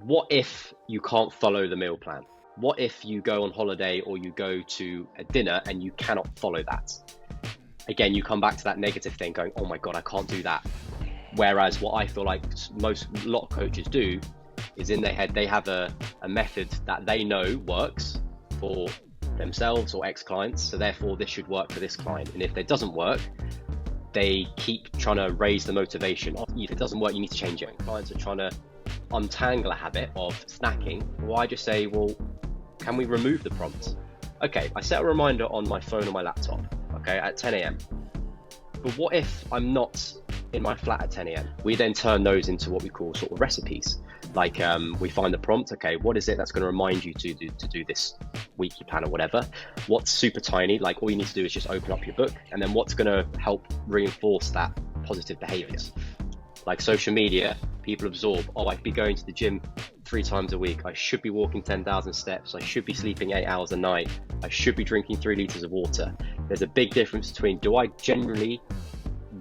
what if you can't follow the meal plan? What if you go on holiday or you go to a dinner and you cannot follow that? Again, you come back to that negative thing going, oh my God, I can't do that. Whereas what I feel like a lot of coaches do is in their head, they have a method that they know works for themselves or ex-clients. So therefore this should work for this client. And if it doesn't work, they keep trying to raise the motivation. If it doesn't work, you need to change it. Clients are trying to untangle a habit of snacking. Well, I just say, well, can we remove the prompt? Okay, I set a reminder on my phone or my laptop, okay, at 10 a.m. But what if I'm not in my flat at 10 a.m? We then turn those into what we call sort of recipes. Like we find the prompt, okay, what is it that's going to remind you to do this weekly plan or whatever? What's super tiny, like all you need to do is just open up your book, and then what's going to help reinforce that positive behaviors? Like social media, people absorb, oh, I'd be going to the gym 3 times a week, I should be walking 10,000 steps, I should be sleeping 8 hours a night, I should be drinking 3 liters of water. There's a big difference between do I genuinely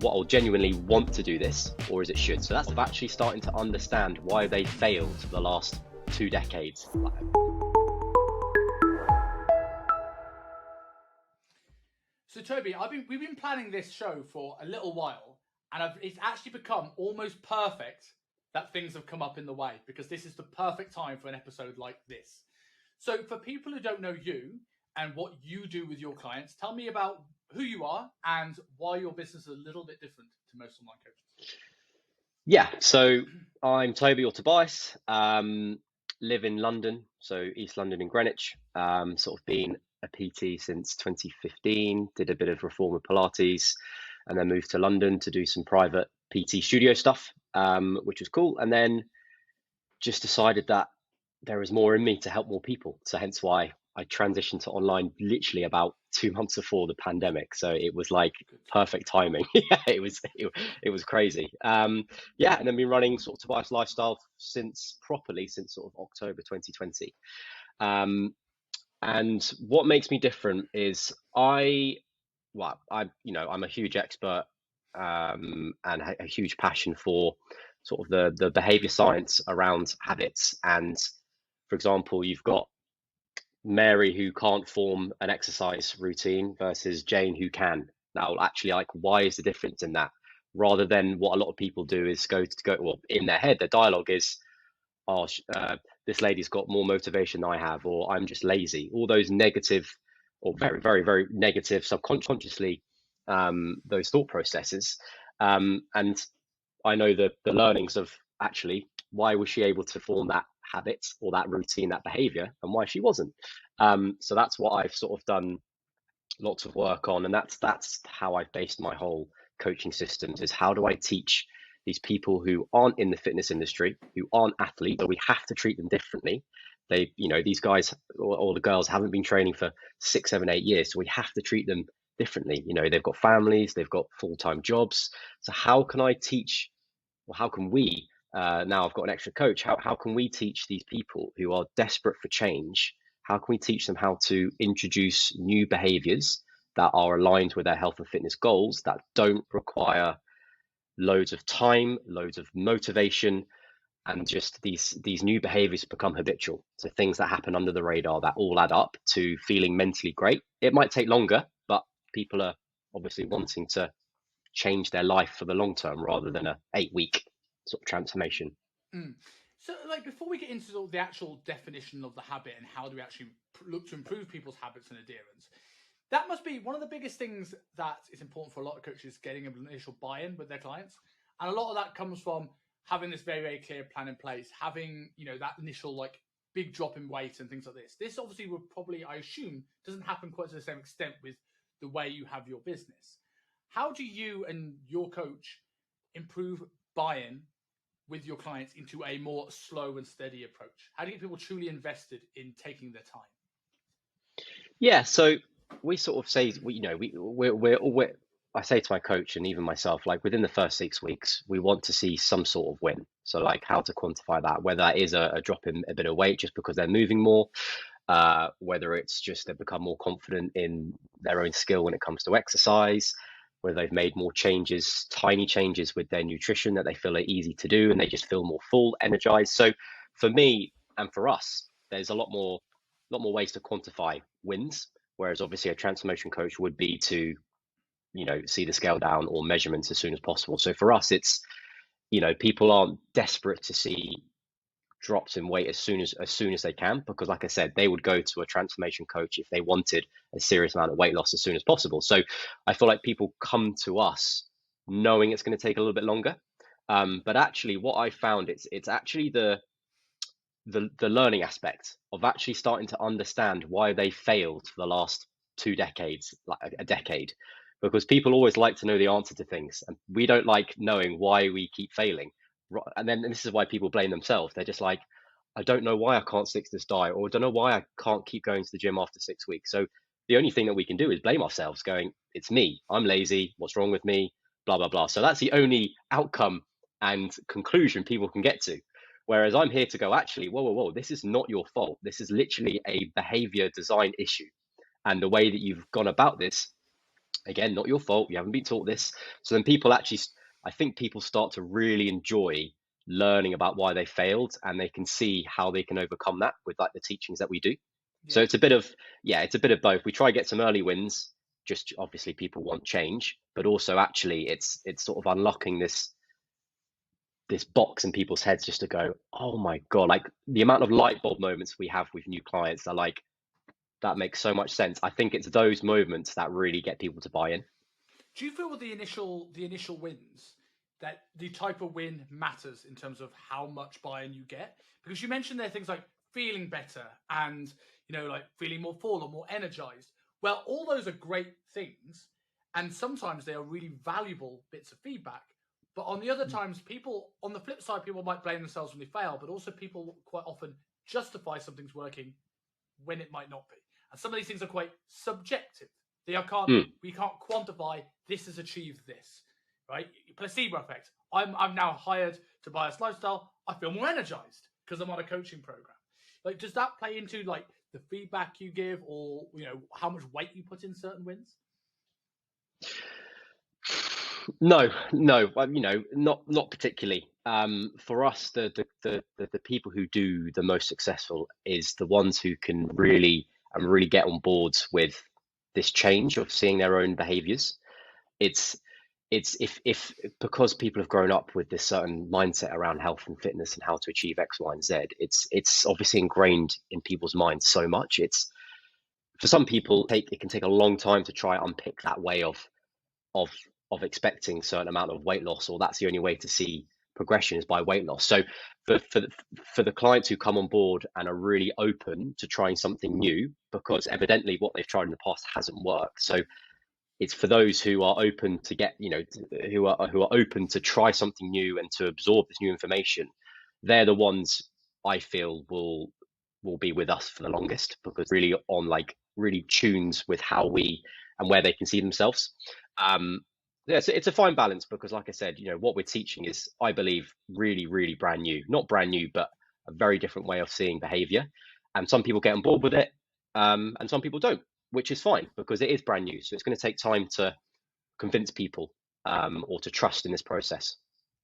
want to do this, or is it should? So that's actually starting to understand why they failed for the last 2 decades. So Toby, we've been planning this show for a little while, and it's actually become almost perfect that things have come up in the way, because this is the perfect time for an episode like this. So for people who don't know you and what you do with your clients, tell me about who you are and why your business is a little bit different to most online coaches. Yeah, so I'm Toby or Tobias, live in London, so East London in Greenwich, sort of been a PT since 2015, did a bit of reformer Pilates, and then moved to London to do some private PT studio stuff, which was cool. And then just decided that there was more in me to help more people. So hence why I transitioned to online literally about 2 months before the pandemic. So it was like perfect timing. Yeah, it was crazy. And then been running sort of Tobias Lifestyle since sort of October 2020. And what makes me different is I'm a huge expert and a huge passion for sort of the behavior science around habits. And for example, you've got Mary who can't form an exercise routine versus Jane who can. Now, actually, like, why is the difference in that? Rather than what a lot of people do is well, in their head, their dialogue is, oh, this lady's got more motivation than I have, or I'm just lazy. All those negative or very, very, very negative subconsciously, those thought processes. And I know the learnings of actually why was she able to form that habit or that routine, that behavior, and why she wasn't. So that's what I've sort of done lots of work on, and that's how I've based my whole coaching systems, is how do I teach these people who aren't in the fitness industry, who aren't athletes, but we have to treat them differently. These guys or the girls haven't been training for 6, 7, 8 years, so we have to treat them differently. They've got families, they've got full-time jobs. So how can I teach, or how can we, now I've got an extra coach, how can we teach these people who are desperate for change? How can we teach them how to introduce new behaviors that are aligned with their health and fitness goals, that don't require loads of time, loads of motivation, and just these new behaviors become habitual. So things that happen under the radar that all add up to feeling mentally great. It might take longer, but people are obviously wanting to change their life for the long term rather than a 8-week sort of transformation. So, like, before we get into sort of the actual definition of the habit and how do we actually look to improve people's habits and adherence, that must be one of the biggest things that is important for a lot of coaches, getting an initial buy-in with their clients. And a lot of that comes from having this very, very clear plan in place, having, that initial, like, big drop in weight and things like this. This obviously would probably, I assume, doesn't happen quite to the same extent with the way you have your business. How do you and your coach improve buy-in with your clients into a more slow and steady approach? How do you get people truly invested in taking their time? Yeah, so we sort of say, I say to my coach and even myself, like within the first 6 weeks, we want to see some sort of win. So like how to quantify that, whether that is a drop in a bit of weight just because they're moving more, whether it's just they've become more confident in their own skill when it comes to exercise, whether they've made more changes, tiny changes with their nutrition that they feel are easy to do and they just feel more full, energized. So for me and for us, there's a lot more ways to quantify wins. Whereas obviously a transformation coach would be to, see the scale down or measurements as soon as possible. So for us, it's, people aren't desperate to see drops in weight as soon as they can, because like I said, they would go to a transformation coach if they wanted a serious amount of weight loss as soon as possible. So I feel like people come to us knowing it's going to take a little bit longer. But actually what I found, it's actually the learning aspect of actually starting to understand why they failed for the last 2 decades, like a decade, because people always like to know the answer to things, and we don't like knowing why we keep failing. And this is why people blame themselves. They're just like, I don't know why I can't stick to this diet, or I don't know why I can't keep going to the gym after 6 weeks. So the only thing that we can do is blame ourselves, going, it's me, I'm lazy, what's wrong with me, blah blah blah. So that's the only outcome and conclusion people can get to. Whereas I'm here to go, actually, whoa, whoa, whoa, this is not your fault. This is literally a behavior design issue. And the way that you've gone about this, again, not your fault. You haven't been taught this. So then people actually, I think people start to really enjoy learning about why they failed, and they can see how they can overcome that with like the teachings that we do. So Yeah. it's a bit of, it's a bit of both. We try to get some early wins, just obviously people want change, but also actually it's sort of unlocking this box in people's heads just to go, oh my God, like the amount of light bulb moments we have with new clients are like, that makes so much sense. I think it's those moments that really get people to buy in. Do you feel with the initial wins that the type of win matters in terms of how much buy-in you get? Because you mentioned there things like feeling better and like feeling more full or more energized. Well, all those are great things, and sometimes they are really valuable bits of feedback. But on the other times, people on the flip side, people might blame themselves when they fail, but also people quite often justify something's working when it might not be. And some of these things are quite subjective. We can't quantify this has achieved this, right? Placebo effect. I'm now hired Tobias Lifestyle. I feel more energized because I'm on a coaching program. Like, does that play into like the feedback you give, or how much weight you put in certain wins? No, not particularly. For us, the people who do the most successful is the ones who can really get on board with this change of seeing their own behaviors. It's if because people have grown up with this certain mindset around health and fitness and how to achieve X, Y, and Z. It's obviously ingrained in people's minds so much. It's for some people, it can take a long time to try unpick that way of of expecting a certain amount of weight loss, or that's the only way to see progression is by weight loss. So for the clients who come on board and are really open to trying something new, because evidently what they've tried in the past hasn't worked. So it's for those who are open to get, who are open to try something new and to absorb this new information. They're the ones I feel will be with us for the longest, because really on like really tunes with how we and where they can see themselves. Yeah, so it's a fine balance, because like I said, what we're teaching is, I believe, really, really brand new. Not brand new, but a very different way of seeing behavior. And some people get on board with it, and some people don't, which is fine, because it is brand new. So it's going to take time to convince people, or to trust in this process.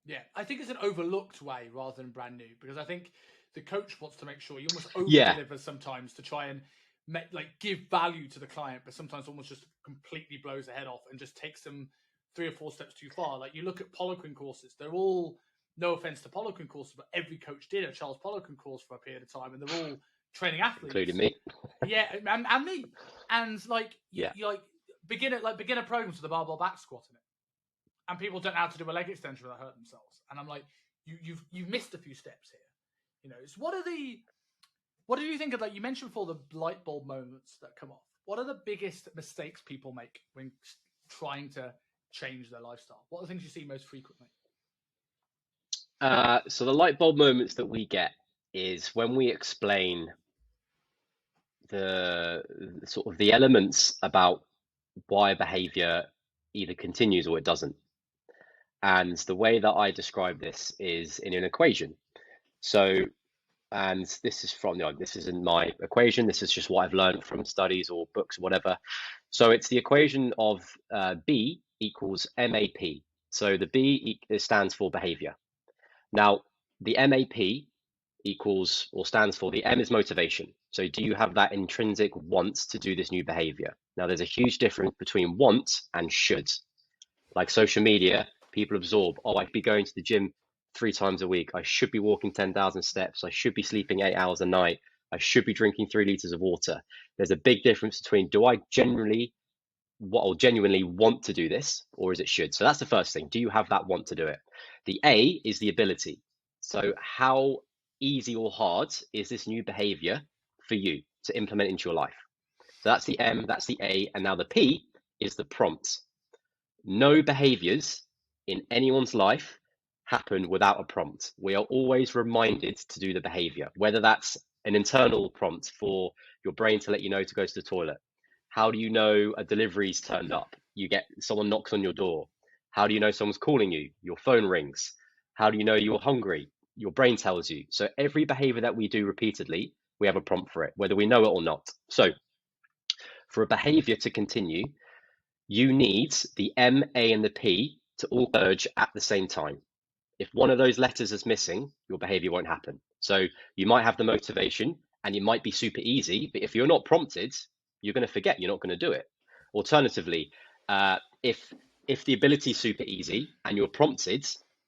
Yeah, I think it's an overlooked way rather than brand new, because I think the coach wants to make sure you almost over Yeah, deliver sometimes to try and give value to the client, but sometimes almost just completely blows the head off and just takes them 3 or 4 steps too far. Like, you look at Poliquin courses, they're all, no offense to Poliquin courses, but every coach did a Charles Poliquin course for a period of time, and they're all training including athletes. me. Yeah, and me. And Yeah, you beginner programs for the barbell back squat in it, and people don't know how to do a leg extension without hurting themselves. And I'm like, you've missed a few steps here. It's what do you think of that? You mentioned before the light bulb moments that come off. What are the biggest mistakes people make when trying to change their lifestyle? What are the things you see most frequently? so the light bulb moments that we get is when we explain the sort of the elements about why a behavior either continues or it doesn't. And the way that I describe this is in an equation. So, and this is from, this isn't my equation. This is just what I've learned from studies or books or whatever. So it's the equation of B equals MAP. So the B stands for behavior. Now, the MAP equals or stands for, the M is motivation. So do you have that intrinsic want to do this new behavior? Now, there's a huge difference between want and should. Like social media, people absorb, oh, I could be going to the gym 3 times a week. I should be walking 10,000 steps. I should be sleeping 8 hours a night. I should be drinking 3 liters of water. There's a big difference between, do I genuinely want to do this, or is it should? So that's the first thing. Do you have that want to do it? The A is the ability. So how easy or hard is this new behavior for you to implement into your life? So that's the M, that's the A, and now the P is the prompt. No behaviors in anyone's life happen without a prompt. We are always reminded to do the behavior, whether that's an internal prompt for your brain to let you know to go to the toilet. How do you know a delivery's turned up? You get someone knocks on your door. How do you know someone's calling you? Your phone rings. How do you know you're hungry? Your brain tells you. So every behavior that we do repeatedly, we have a prompt for it, whether we know it or not. So for a behavior to continue, you need the M, A, and the P to all merge at the same time. If one of those letters is missing, your behavior won't happen. So you might have the motivation and it might be super easy, but if you're not prompted, you're going to forget, you're not going to do it. Alternatively, if the ability is super easy and you're prompted,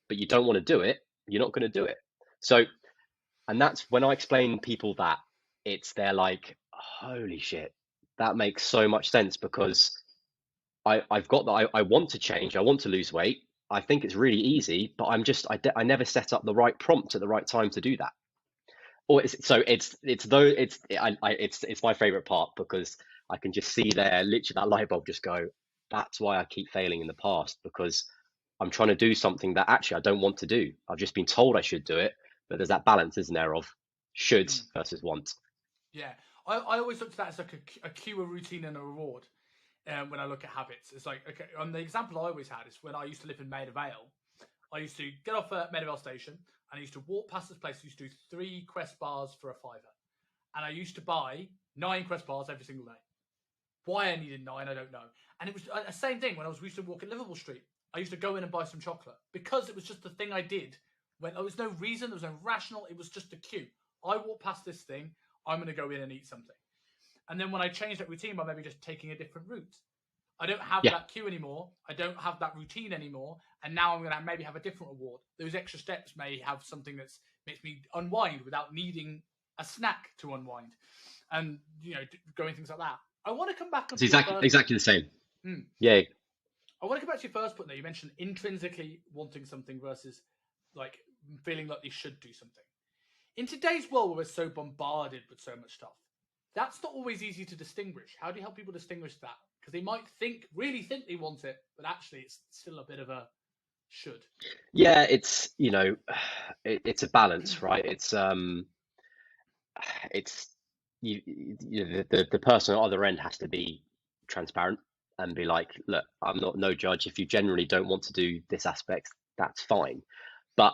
but you don't want to do it, you're not going to do it. So, and that's when I explain people that, they're like, holy shit, that makes so much sense, because I've got that. I want to change. I want to lose weight. I think it's really easy, but I never set up the right prompt at the right time to do that. Or it's my favorite part, because I can just see there literally that light bulb just go. That's why I keep failing in the past, because I'm trying to do something that actually I don't want to do. I've just been told I should do it, but there's that balance, isn't there, of should versus want. Yeah, I always look at that as like a cue, a routine, and a reward. When I look at habits, it's like, okay, and the example I always had is when I used to live in Maida Vale. I used to get off at Maida Vale station and I used to walk past this place. I used to do 3 Quest bars for a fiver, and I used to buy 9 Quest bars every single day. Why I needed 9, I don't know. And it was the same thing when I used to walk in Liverpool Street. I used to go in and buy some chocolate because it was just the thing I did. When there was no reason, there was no rational. It was just a cue. I walk past this thing, I'm going to go in and eat something. And then when I changed that routine by maybe just taking a different route, I don't have that cue anymore. I don't have that routine anymore. And now I'm going to maybe have a different reward. Those extra steps may have something that makes me unwind without needing a snack to unwind. And, going things like that. I want to come back on exactly the same. Yeah. I want to come back to your first point there. You mentioned intrinsically wanting something versus like feeling like you should do something. In today's world where we're so bombarded with so much stuff, that's not always easy to distinguish. How do you help people distinguish that? Because they might really think they want it, but actually it's still a bit of a should. Yeah, it's it's a balance, right? It's the person on the other end has to be transparent and be like, look, I'm not no judge. If you generally don't want to do this aspect, that's fine. But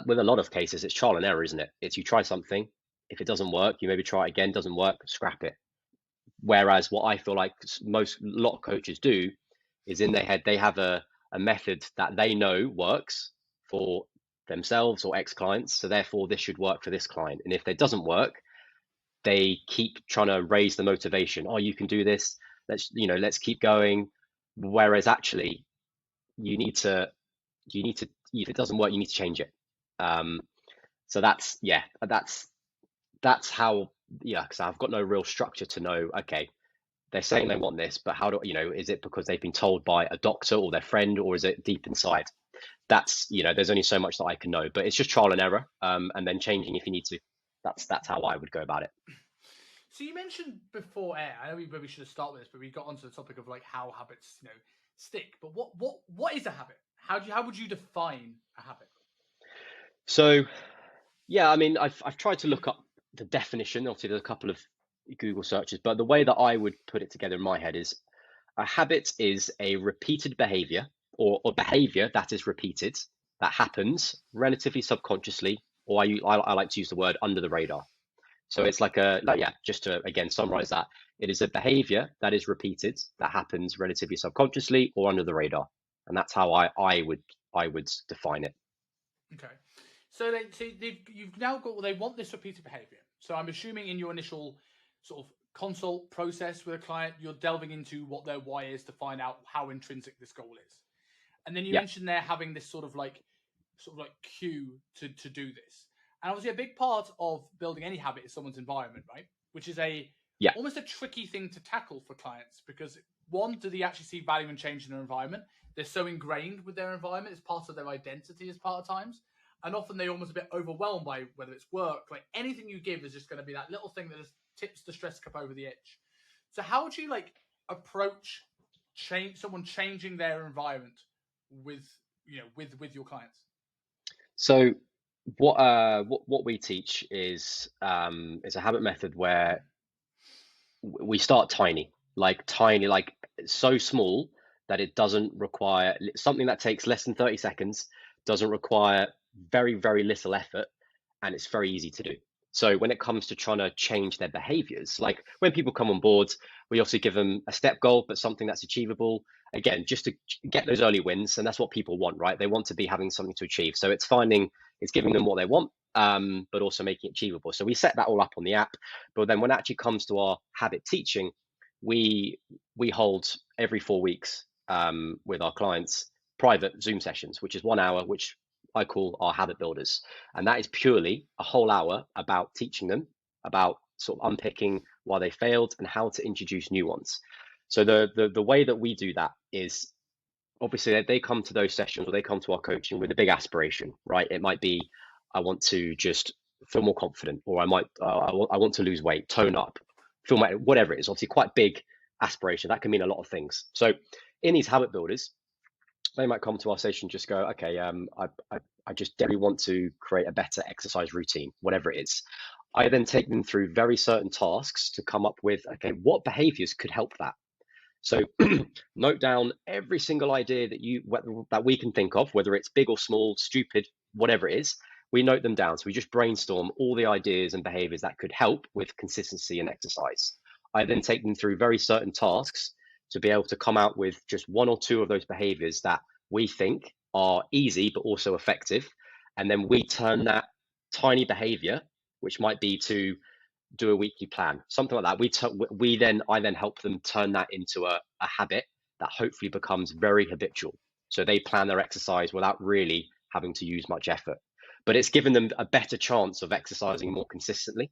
with a lot of cases, it's trial and error, isn't it? It's you try something. If it doesn't work, you maybe try it again. Doesn't work, scrap it. Whereas what I feel like a lot of coaches do is in their head, they have a method that they know works for themselves or ex-clients. So therefore this should work for this client. And if it doesn't work, they keep trying to raise the motivation. Oh, you can do this. Let's keep going. Whereas actually you need to, if it doesn't work, you need to change it. So that's how, because I've got no real structure to know, okay, they're saying they want this, but how is it because they've been told by a doctor or their friend, or is it deep inside? That's, there's only so much that I can know, but it's just trial and error, and then changing if you need to. That's how I would go about it. So you mentioned before air, I know we maybe should have started with this, but we got onto the topic of like how habits, stick. But what is a habit? How would you define a habit? So, yeah, I mean, I've tried to look up the definition. Obviously, there's a couple of Google searches, but the way that I would put it together in my head is a habit is a repeated behavior or behavior that is repeated, that happens relatively subconsciously, or I like to use the word under the radar. So it's just to again summarize that, it is a behavior that is repeated, that happens relatively subconsciously or under the radar, and that's how I would define it. Okay, You've now got, well, they want this repeated behavior. So I'm assuming in your initial sort of consult process with a client, you're delving into what their why is to find out how intrinsic this goal is. And then you Yeah. mentioned they're having this sort of like cue to do this. And obviously a big part of building any habit is someone's environment, right? Which is Yeah. almost a tricky thing to tackle for clients, because one, do they actually see value and change in their environment? They're so ingrained with their environment, it's part of their identity as part of times. And often they're almost a bit overwhelmed by whether it's work, like anything you give is just going to be that little thing that just tips the stress cup over the edge. So how would you like approach someone changing their environment with with your clients? So what we teach is a habit method where we start tiny, like so small that it doesn't require something that takes less than 30 seconds, doesn't require very, very little effort, and it's very easy to do. So when it comes to trying to change their behaviors, like when people come on board, we obviously give them a step goal, but something that's achievable. Again, just to get those early wins, and that's what people want, right? They want to be having something to achieve. So it's giving them what they want, but also making it achievable. So we set that all up on the app. But then when it actually comes to our habit teaching, we hold every 4 weeks with our clients private Zoom sessions, which is 1 hour, which I call our habit builders. And that is purely a whole hour about teaching them about sort of unpicking why they failed and how to introduce new ones. So the way that we do that is obviously they come to those sessions or they come to our coaching with a big aspiration, right? It might be, I want to just feel more confident, or I want to lose weight, tone up, feel my, whatever it is. Obviously, quite big aspiration. That can mean a lot of things. So in these habit builders, they might come to our session and just go, okay, I just really want to create a better exercise routine, whatever it is. I then take them through very certain tasks to come up with, okay, what behaviors could help that? So note down every single idea that we can think of, whether it's big or small, stupid, whatever it is. We note them down. So we just brainstorm all the ideas and behaviors that could help with consistency and exercise. I then take them through very certain tasks to be able to come out with just one or two of those behaviors that we think are easy but also effective. And then we turn that tiny behavior, which might be to do a weekly plan, something like that. I then help them turn that into a habit that hopefully becomes very habitual. So they plan their exercise without really having to use much effort, but it's given them a better chance of exercising more consistently.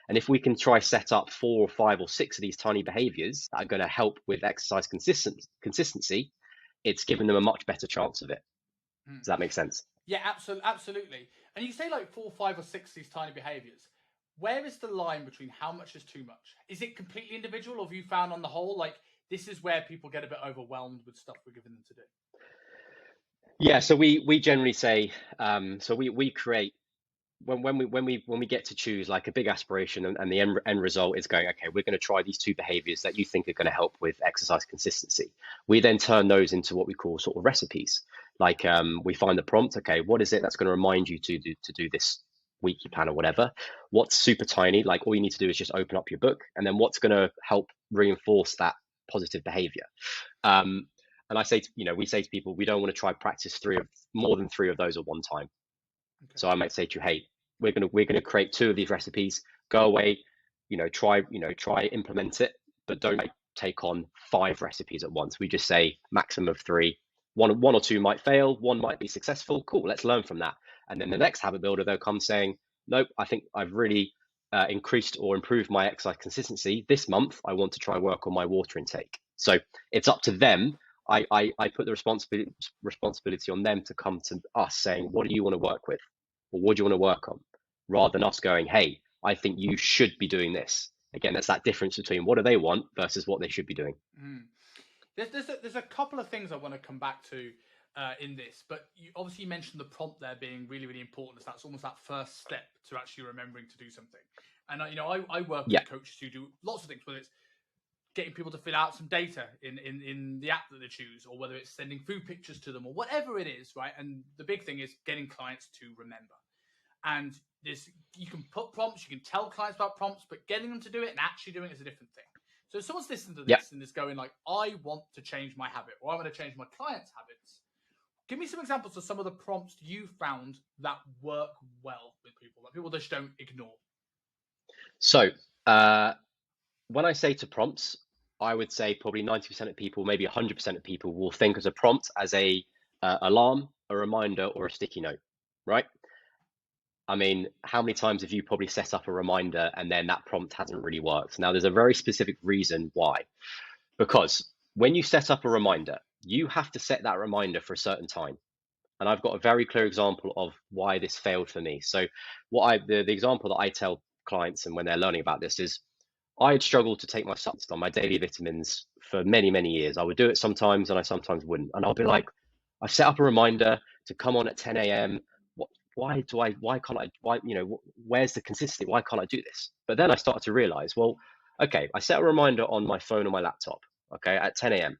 And if we can try set up 4 or 5 or 6 of these tiny behaviors that are going to help with exercise consistency, it's given them a much better chance of it. Does that make sense? Yeah, absolutely. And you say like 4, 5, or 6 of these tiny behaviors. Where is the line between how much is too much? Is it completely individual, or have you found on the whole, like this is where people get a bit overwhelmed with stuff we're giving them to do? Yeah, so we generally say, so we create when we get to choose like a big aspiration, and the end result is going, okay, we're going to try these 2 behaviors that you think are going to help with exercise consistency. We then turn those into what we call sort of recipes. Like we find the prompt, okay, what is it that's going to remind you to do this weekly plan or whatever? What's super tiny, like all you need to do is just open up your book, and then what's going to help reinforce that positive behavior. And we say to people, we don't want to try practice more than 3 of those at one time. Okay. So I might say to you, hey, we're gonna create 2 of these recipes. Go away, try implement it, but don't take on 5 recipes at once. We just say maximum of 3. One or 2 might fail, 1 might be successful. Cool, let's learn from that. And then the next habit builder, they'll come saying, nope, I think I've really increased or improved my exercise consistency this month. I want to try work on my water intake. So it's up to them. I put the responsibility on them to come to us saying, what do you want to work with? Or what do you want to work on? Rather than us going, hey, I think you should be doing this. Again, that's that difference between what do they want versus what they should be doing. There's a couple of things I want to come back to in this, but you obviously mentioned the prompt there being really, really important. That's almost that first step to actually remembering to do something. And I work with coaches who do lots of things, whether it's getting people to fill out some data in the app that they choose, or whether it's sending food pictures to them, or whatever it is, right? And the big thing is getting clients to remember. And you can put prompts, you can tell clients about prompts, but getting them to do it and actually doing it is a different thing. So if someone's listening to this and is going like, I want to change my habit, or I want to change my clients' habits, give me some examples of some of the prompts you found that work well with people, that people just don't ignore. So when I say to prompts, I would say probably 90% of people, maybe 100% of people will think as a prompt as a alarm, a reminder, or a sticky note, right? I mean, how many times have you probably set up a reminder and then that prompt hasn't really worked? Now, there's a very specific reason why. Because when you set up a reminder, you have to set that reminder for a certain time. And I've got a very clear example of why this failed for me. So the example that I tell clients and when they're learning about this is I had struggled to take my supplements on my daily vitamins for many, many years. I would do it sometimes and I sometimes wouldn't. And I'll be like, I've set up a reminder to come on at 10 a.m. Why can't I, where's the consistency? Why can't I do this? But then I started to realize, well, okay, I set a reminder on my phone or my laptop, okay, at 10 a.m.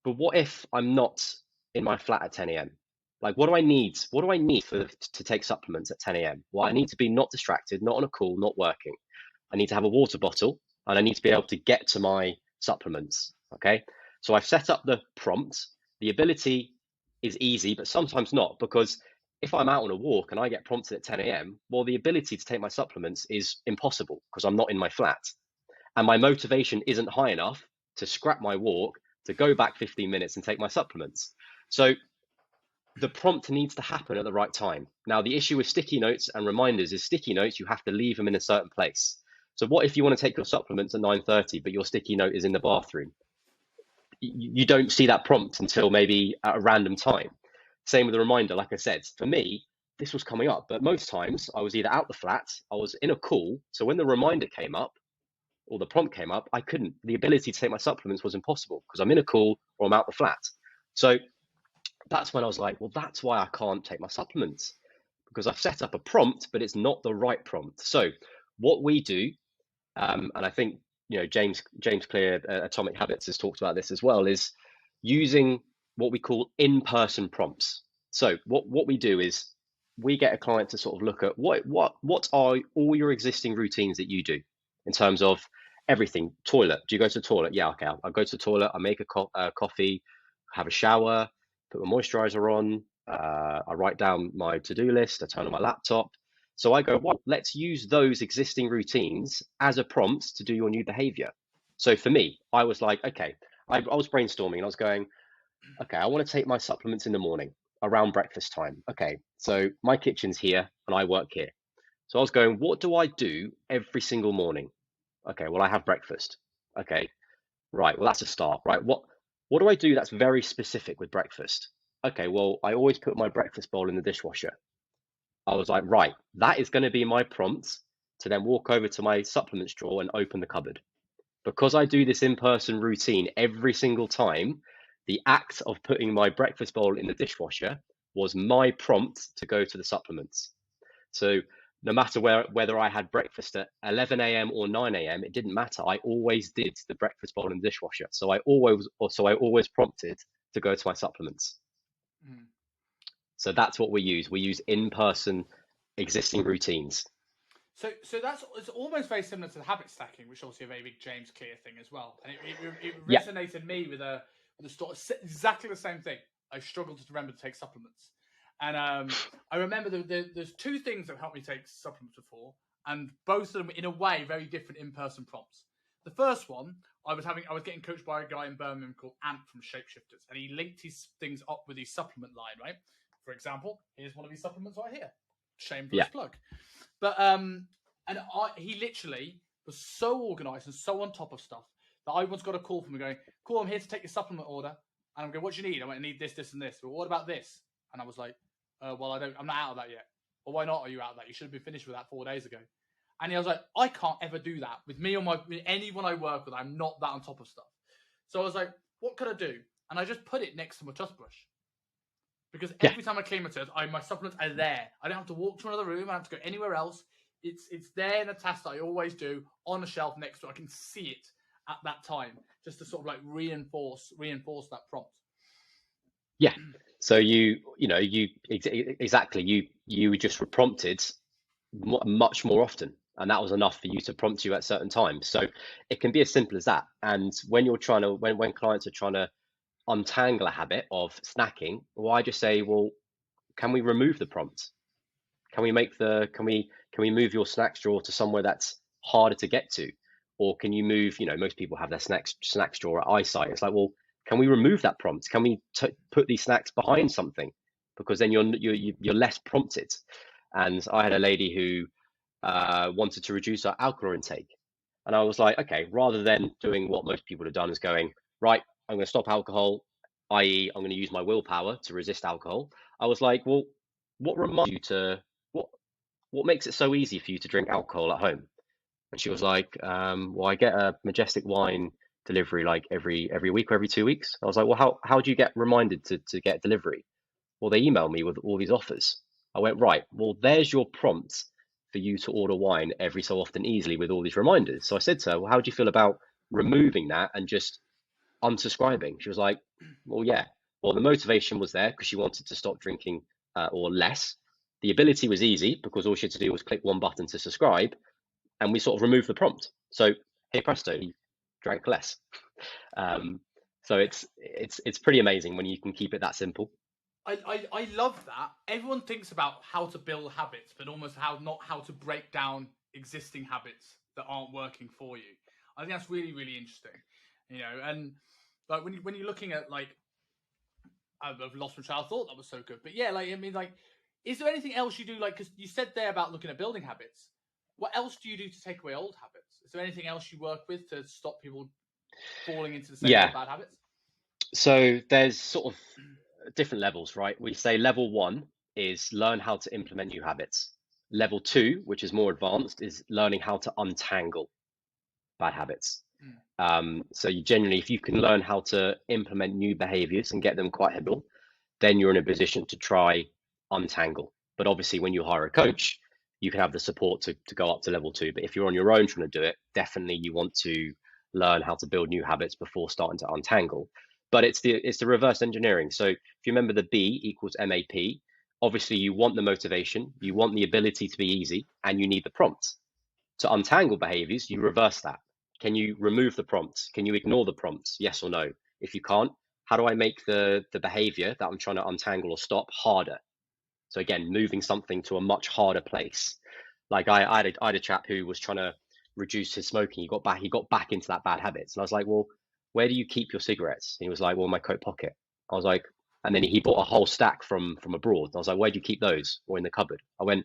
But what if I'm not in my flat at 10 a.m.? Like, what do I need? What do I need to take supplements at 10 a.m.? Well, I need to be not distracted, not on a call, not working. I need to have a water bottle and I need to be able to get to my supplements. Okay. So I've set up the prompt. The ability is easy, but sometimes not, because if I'm out on a walk and I get prompted at 10 a.m., well, the ability to take my supplements is impossible because I'm not in my flat. And my motivation isn't high enough to scrap my walk to go back 15 minutes and take my supplements. So the prompt needs to happen at the right time. Now, the issue with sticky notes and reminders is sticky notes, you have to leave them in a certain place. So what if you want to take your supplements at 9:30, but your sticky note is in the bathroom? You don't see that prompt until maybe at a random time. Same with the reminder. Like I said, for me, this was coming up, but most times I was either out the flat, I was in a call. So when the reminder came up or the prompt came up, I couldn't. The ability to take my supplements was impossible because I'm in a call or I'm out the flat. So that's when I was like, well, that's why I can't take my supplements, because I've set up a prompt, but it's not the right prompt. So what we do, and I think James Clear, Atomic Habits, has talked about this as well, is using what we call in-person prompts. So what we do is we get a client to sort of look at what are all your existing routines that you do in terms of everything. Toilet, do you go to the toilet? Yeah, okay, I'll go to the toilet, I make a coffee, have a shower, put my moisturizer on, I write down my to-do list, I turn on my laptop. So I go, well, let's use those existing routines as a prompt to do your new behavior. So for me, I was like, okay, I was brainstorming and I was going, okay, I want to take my supplements in the morning around breakfast time. Okay, so my kitchen's here and I work here. So I was going, what do I do every single morning? Okay, well, I have breakfast. Okay, right, well, that's a start, right? What do I do that's very specific with breakfast? Okay, well, I always put my breakfast bowl in the dishwasher. I was like, right, that is going to be my prompt to then walk over to my supplements drawer and open the cupboard. Because I do this in-person routine every single time, the act of putting my breakfast bowl in the dishwasher was my prompt to go to the supplements. So no matter whether I had breakfast at 11 a.m. or 9 a.m., it didn't matter. I always did the breakfast bowl in the dishwasher. So I always prompted to go to my supplements. Mm. So that's what we use. We use in-person existing routines. So it's almost very similar to the habit stacking, which is obviously a very big James Clear thing as well. And it resonated me with the story, exactly the same thing. I struggled to remember to take supplements. And I remember there's two things that helped me take supplements before, and both of them, in a way, very different in-person prompts. The first one, I was getting coached by a guy in Birmingham called Ant from Shapeshifters, and he linked his things up with his supplement line, right? For example, here's one of his supplements right here. Shameless plug. But he literally was so organized and so on top of stuff that I once got a call from him going, cool, I'm here to take your supplement order. And I'm going, what do you need? I went, I need this, this, and this. But what about this? And I was like, well, I'm not out of that yet. Well, why not are you out of that? You should have been finished with that 4 days ago. And he was like, I can't ever do that. With me or anyone I work with, I'm not that on top of stuff. So I was like, what could I do? And I just put it next to my toothbrush. Because every time I clean my teeth, my supplements are there. I don't have to walk to another room. I don't have to go anywhere else. It's there in a task that I always do on a shelf next to it. I can see it at that time, just to sort of like reinforce that prompt. Yeah. So you just were prompted much more often, and that was enough for you to prompt you at certain times. So it can be as simple as that. And when clients are trying to untangle a habit of snacking, well, I just say, well, can we remove the prompt? Can we make the can we move your snacks drawer to somewhere that's harder to get to? Or can you move, most people have their snacks drawer at eyesight. It's like, well, can we remove that prompt? Can we put these snacks behind something? Because then you're less prompted. And I had a lady who wanted to reduce her alcohol intake. And I was like, okay, rather than doing what most people have done is going, right, I'm going to stop alcohol, i.e., I'm going to use my willpower to resist alcohol. I was like, well, what reminds you to what what makes it so easy for you to drink alcohol at home? And she was like, well, I get a Majestic wine delivery like every week or every 2 weeks. I was like, well, how do you get reminded to get delivery? Well, they email me with all these offers. I went, right, well, there's your prompt for you to order wine every so often easily with all these reminders. So I said to her, well, how do you feel about removing that and just unsubscribing? She was like, well, yeah. Well, the motivation was there because she wanted to stop drinking or less. The ability was easy because all she had to do was click one button to subscribe, and we sort of removed the prompt. So hey presto, he drank less. Um, so it's pretty amazing when you can keep it that simple. I love that. Everyone thinks about how to build habits, but almost not how to break down existing habits that aren't working for you. I think that's really, really interesting. And like when you're looking at like I've lost my train of thought. That was so good. But yeah, like I mean, like, is there anything else you do? Like, because you said there about looking at building habits. What else do you do to take away old habits? Is there anything else you work with to stop people falling into the same Yeah. bad habits? So there's sort of different levels, right? We say level one is learn how to implement new habits. Level two, which is more advanced, is learning how to untangle bad habits. So you generally, if you can learn how to implement new behaviors and get them quite habitual, then you're in a position to try untangle. But obviously, when you hire a coach, you can have the support to go up to level two. But if you're on your own trying to do it, definitely you want to learn how to build new habits before starting to untangle. But it's the reverse engineering. So if you remember the B equals MAP, obviously you want the motivation, you want the ability to be easy, and you need the prompts. To untangle behaviors, you reverse that. Can you remove the prompts? Can you ignore the prompts? Yes or no? If you can't, how do I make the behavior that I'm trying to untangle or stop harder? So again, moving something to a much harder place. Like I had a chap who was trying to reduce his smoking. He got back into that bad habits. And I was like, well, where do you keep your cigarettes? And he was like, well, my coat pocket. I was like, and then he bought a whole stack from abroad. And I was like, where do you keep those? Or in the cupboard? I went,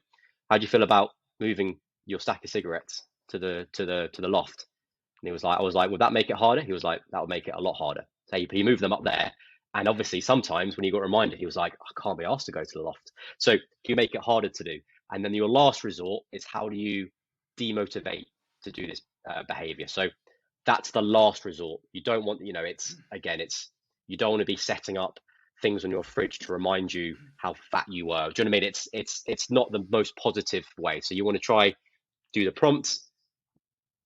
how do you feel about moving your stack of cigarettes to the loft? And I was like, would that make it harder? He was like, that would make it a lot harder. So he moved them up there. And obviously, sometimes when he got reminded, he was like, I can't be asked to go to the loft. So you make it harder to do. And then your last resort is how do you demotivate to do this behavior? So that's the last resort. You don't want, you don't want to be setting up things on your fridge to remind you how fat you were. Do you know what I mean? It's not the most positive way. So you want to try do the prompts,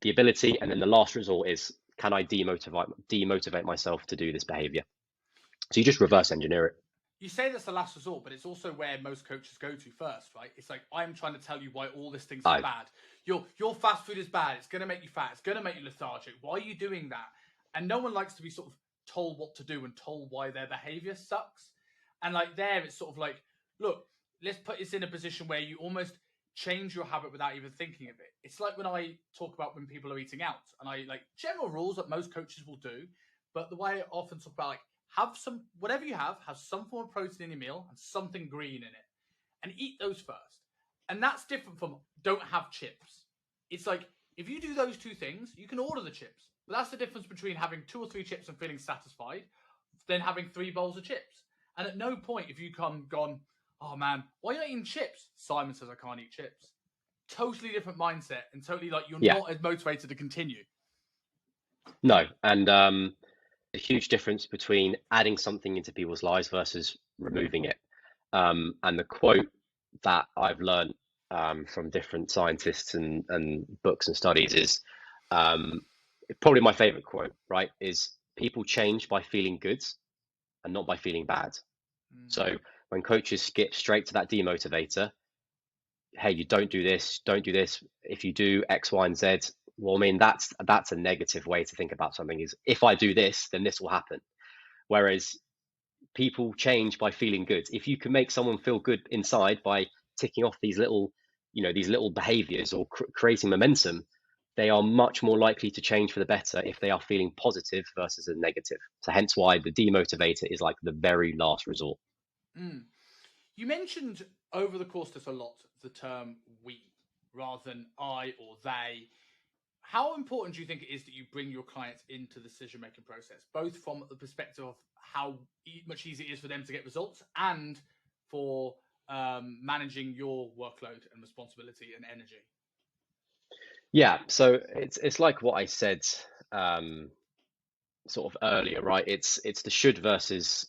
the ability, and then the last resort is can I demotivate myself to do this behavior? So you just reverse engineer it. You say that's the last resort, but it's also where most coaches go to first, right? It's like I'm trying to tell you why all this thing's I bad. Your fast food is bad. It's going to make you fat. It's going to make you lethargic. Why are you doing that? And no one likes to be sort of told what to do and told why their behavior sucks. And like there, it's sort of like, look, let's put this in a position where you almost change your habit without even thinking of it. It's like when I talk about when people are eating out, and I like general rules that most coaches will do, but the way I often talk about like have some whatever you have some form of protein in your meal and something green in it, and eat those first. And that's different from don't have chips. It's like if you do those two things, you can order the chips, but that's the difference between having 2 or 3 chips and feeling satisfied, than having 3 bowls of chips. And at no point have you gone, oh man, why are you not eating chips? Simon says I can't eat chips. Totally different mindset, and totally like you're not as motivated to continue. No, and a huge difference between adding something into people's lives versus removing it. And the quote that I've learned from different scientists and books and studies is probably my favorite quote, right? Is people change by feeling good and not by feeling bad. So when coaches skip straight to that demotivator, hey, you don't do this, don't do this. If you do X, Y, and Z, well, I mean, that's a negative way to think about something is if I do this, then this will happen. Whereas people change by feeling good. If you can make someone feel good inside by ticking off these little, these little behaviors or creating momentum, they are much more likely to change for the better if they are feeling positive versus a negative. So hence why the demotivator is like the very last resort. Mm. You mentioned over the course of this a lot the term we rather than I or they. How important do you think it is that you bring your clients into the decision-making process, both from the perspective of how much easier it is for them to get results and for managing your workload and responsibility and energy? Yeah, so it's like what I said sort of earlier, right? It's the should versus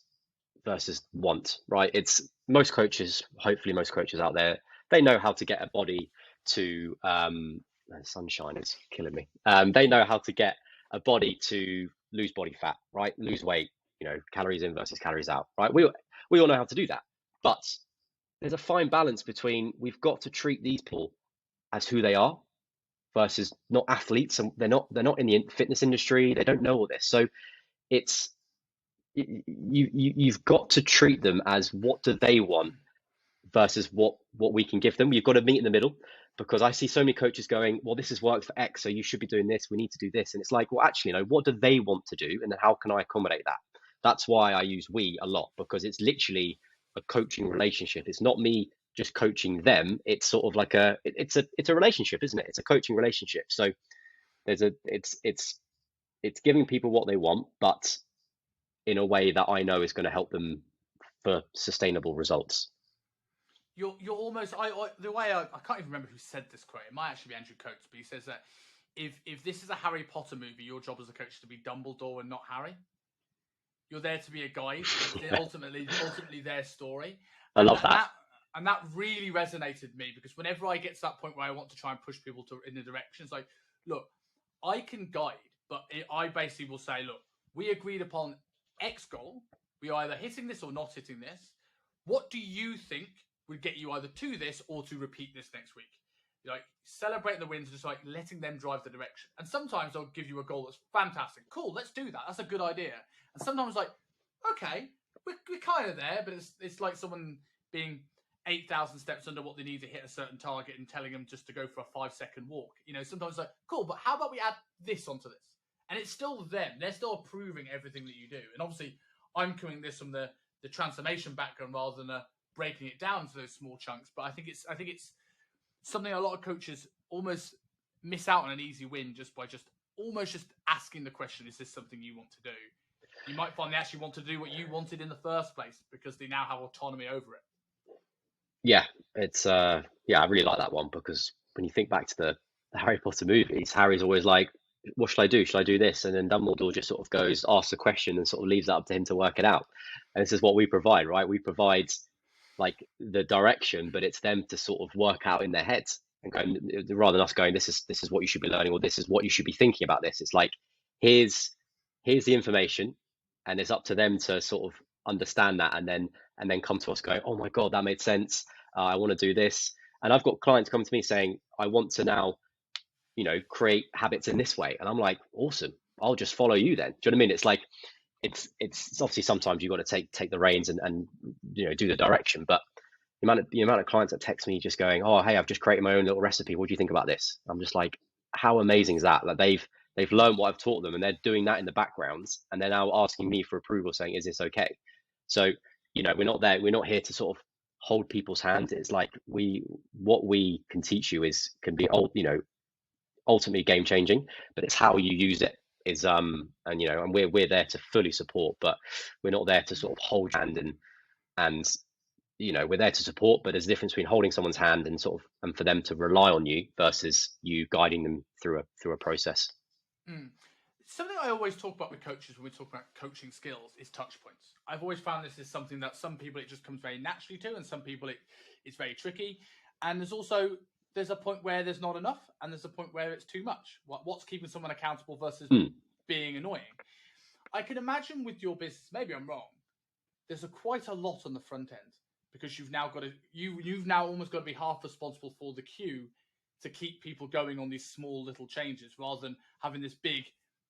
want, right? It's most coaches, hopefully most coaches out there, they know how to get a body to the sunshine is killing me. They know how to get a body to lose body fat, right? Lose weight, calories in versus calories out, right? We all know how to do that. But there's a fine balance between we've got to treat these people as who they are versus not athletes, and they're not in the fitness industry, they don't know all this. So it's you've got to treat them as what do they want versus what we can give them. You've got to meet in the middle, because I see so many coaches going, well, this has worked for X, so you should be doing this, we need to do this. And it's like, well, actually, what do they want to do, and then how can I accommodate that? That's why I use we a lot, because it's literally a coaching relationship. It's not me just coaching them. It's sort of like it's a relationship, isn't it? It's a coaching relationship. So it's giving people what they want, but in a way that I know is going to help them for sustainable results. You're almost the way I can't even remember who said this quote. It might actually be Andrew Coates, but he says that if this is a Harry Potter movie, your job as a coach is to be Dumbledore and not Harry. You're there to be a guide. ultimately their story. I love that. And that really resonated with me, because whenever I get to that point where I want to try and push people in the direction, it's like, look, I can guide, but I basically will say, look, we agreed upon X goal. We are either hitting this or not hitting this. What do you think would get you either to this or to repeat this next week? Like, celebrating the wins, just like letting them drive the direction. And sometimes they'll give you a goal that's fantastic. Cool, let's do that. That's a good idea. And sometimes like, okay, we're kind of there, but it's like someone being 8,000 steps under what they need to hit a certain target and telling them just to go for a 5-second walk. Sometimes like, cool, but how about we add this onto this? And it's still them. They're still approving everything that you do. And obviously, I'm coming this from the transformation background rather than breaking it down to those small chunks. But I think it's something a lot of coaches almost miss out on an easy win just by almost asking the question, is this something you want to do? You might find they actually want to do what you wanted in the first place because they now have autonomy over it. Yeah, it's I really like that one, because when you think back to the Harry Potter movies, Harry's always like, what should I do? Should I do this? And then Dumbledore just sort of goes, asks the question and sort of leaves that up to him to work it out. And this is what we provide, right? We provide like the direction, but it's them to sort of work out in their heads and go, rather than us going, this is what you should be learning, or this is what you should be thinking about this. It's like, here's the information, and it's up to them to sort of understand that, and then come to us going, oh my God, that made sense. I want to do this. And I've got clients come to me saying, I want to now, create habits in this way. And I'm like, awesome, I'll just follow you then. Do you know what I mean? It's like, it's obviously sometimes you've got to take the reins and do the direction. But the amount of clients that text me just going, oh, hey, I've just created my own little recipe, what do you think about this? I'm just like, how amazing is that? Like, they've learned what I've taught them, and they're doing that in the background, and they're now asking me for approval, saying, is this okay? So we're not here to sort of hold people's hands. It's like, what we can teach you can be ultimately game changing, but it's how you use it is and we're there to fully support, but we're not there to sort of hold your hand, and we're there to support, but there's a difference between holding someone's hand and for them to rely on you versus you guiding them through a process. Something I always talk about with coaches when we talk about coaching skills is touch points. I've always found this is something that some people it just comes very naturally to, and some people it's very tricky. And there's a point where there's not enough, and there's a point where it's too much. What's keeping someone accountable versus being annoying? I can imagine with your business, maybe I'm wrong, there's quite a lot on the front end, because you've now almost got to be half responsible for the queue to keep people going on these small little changes, rather than having this big,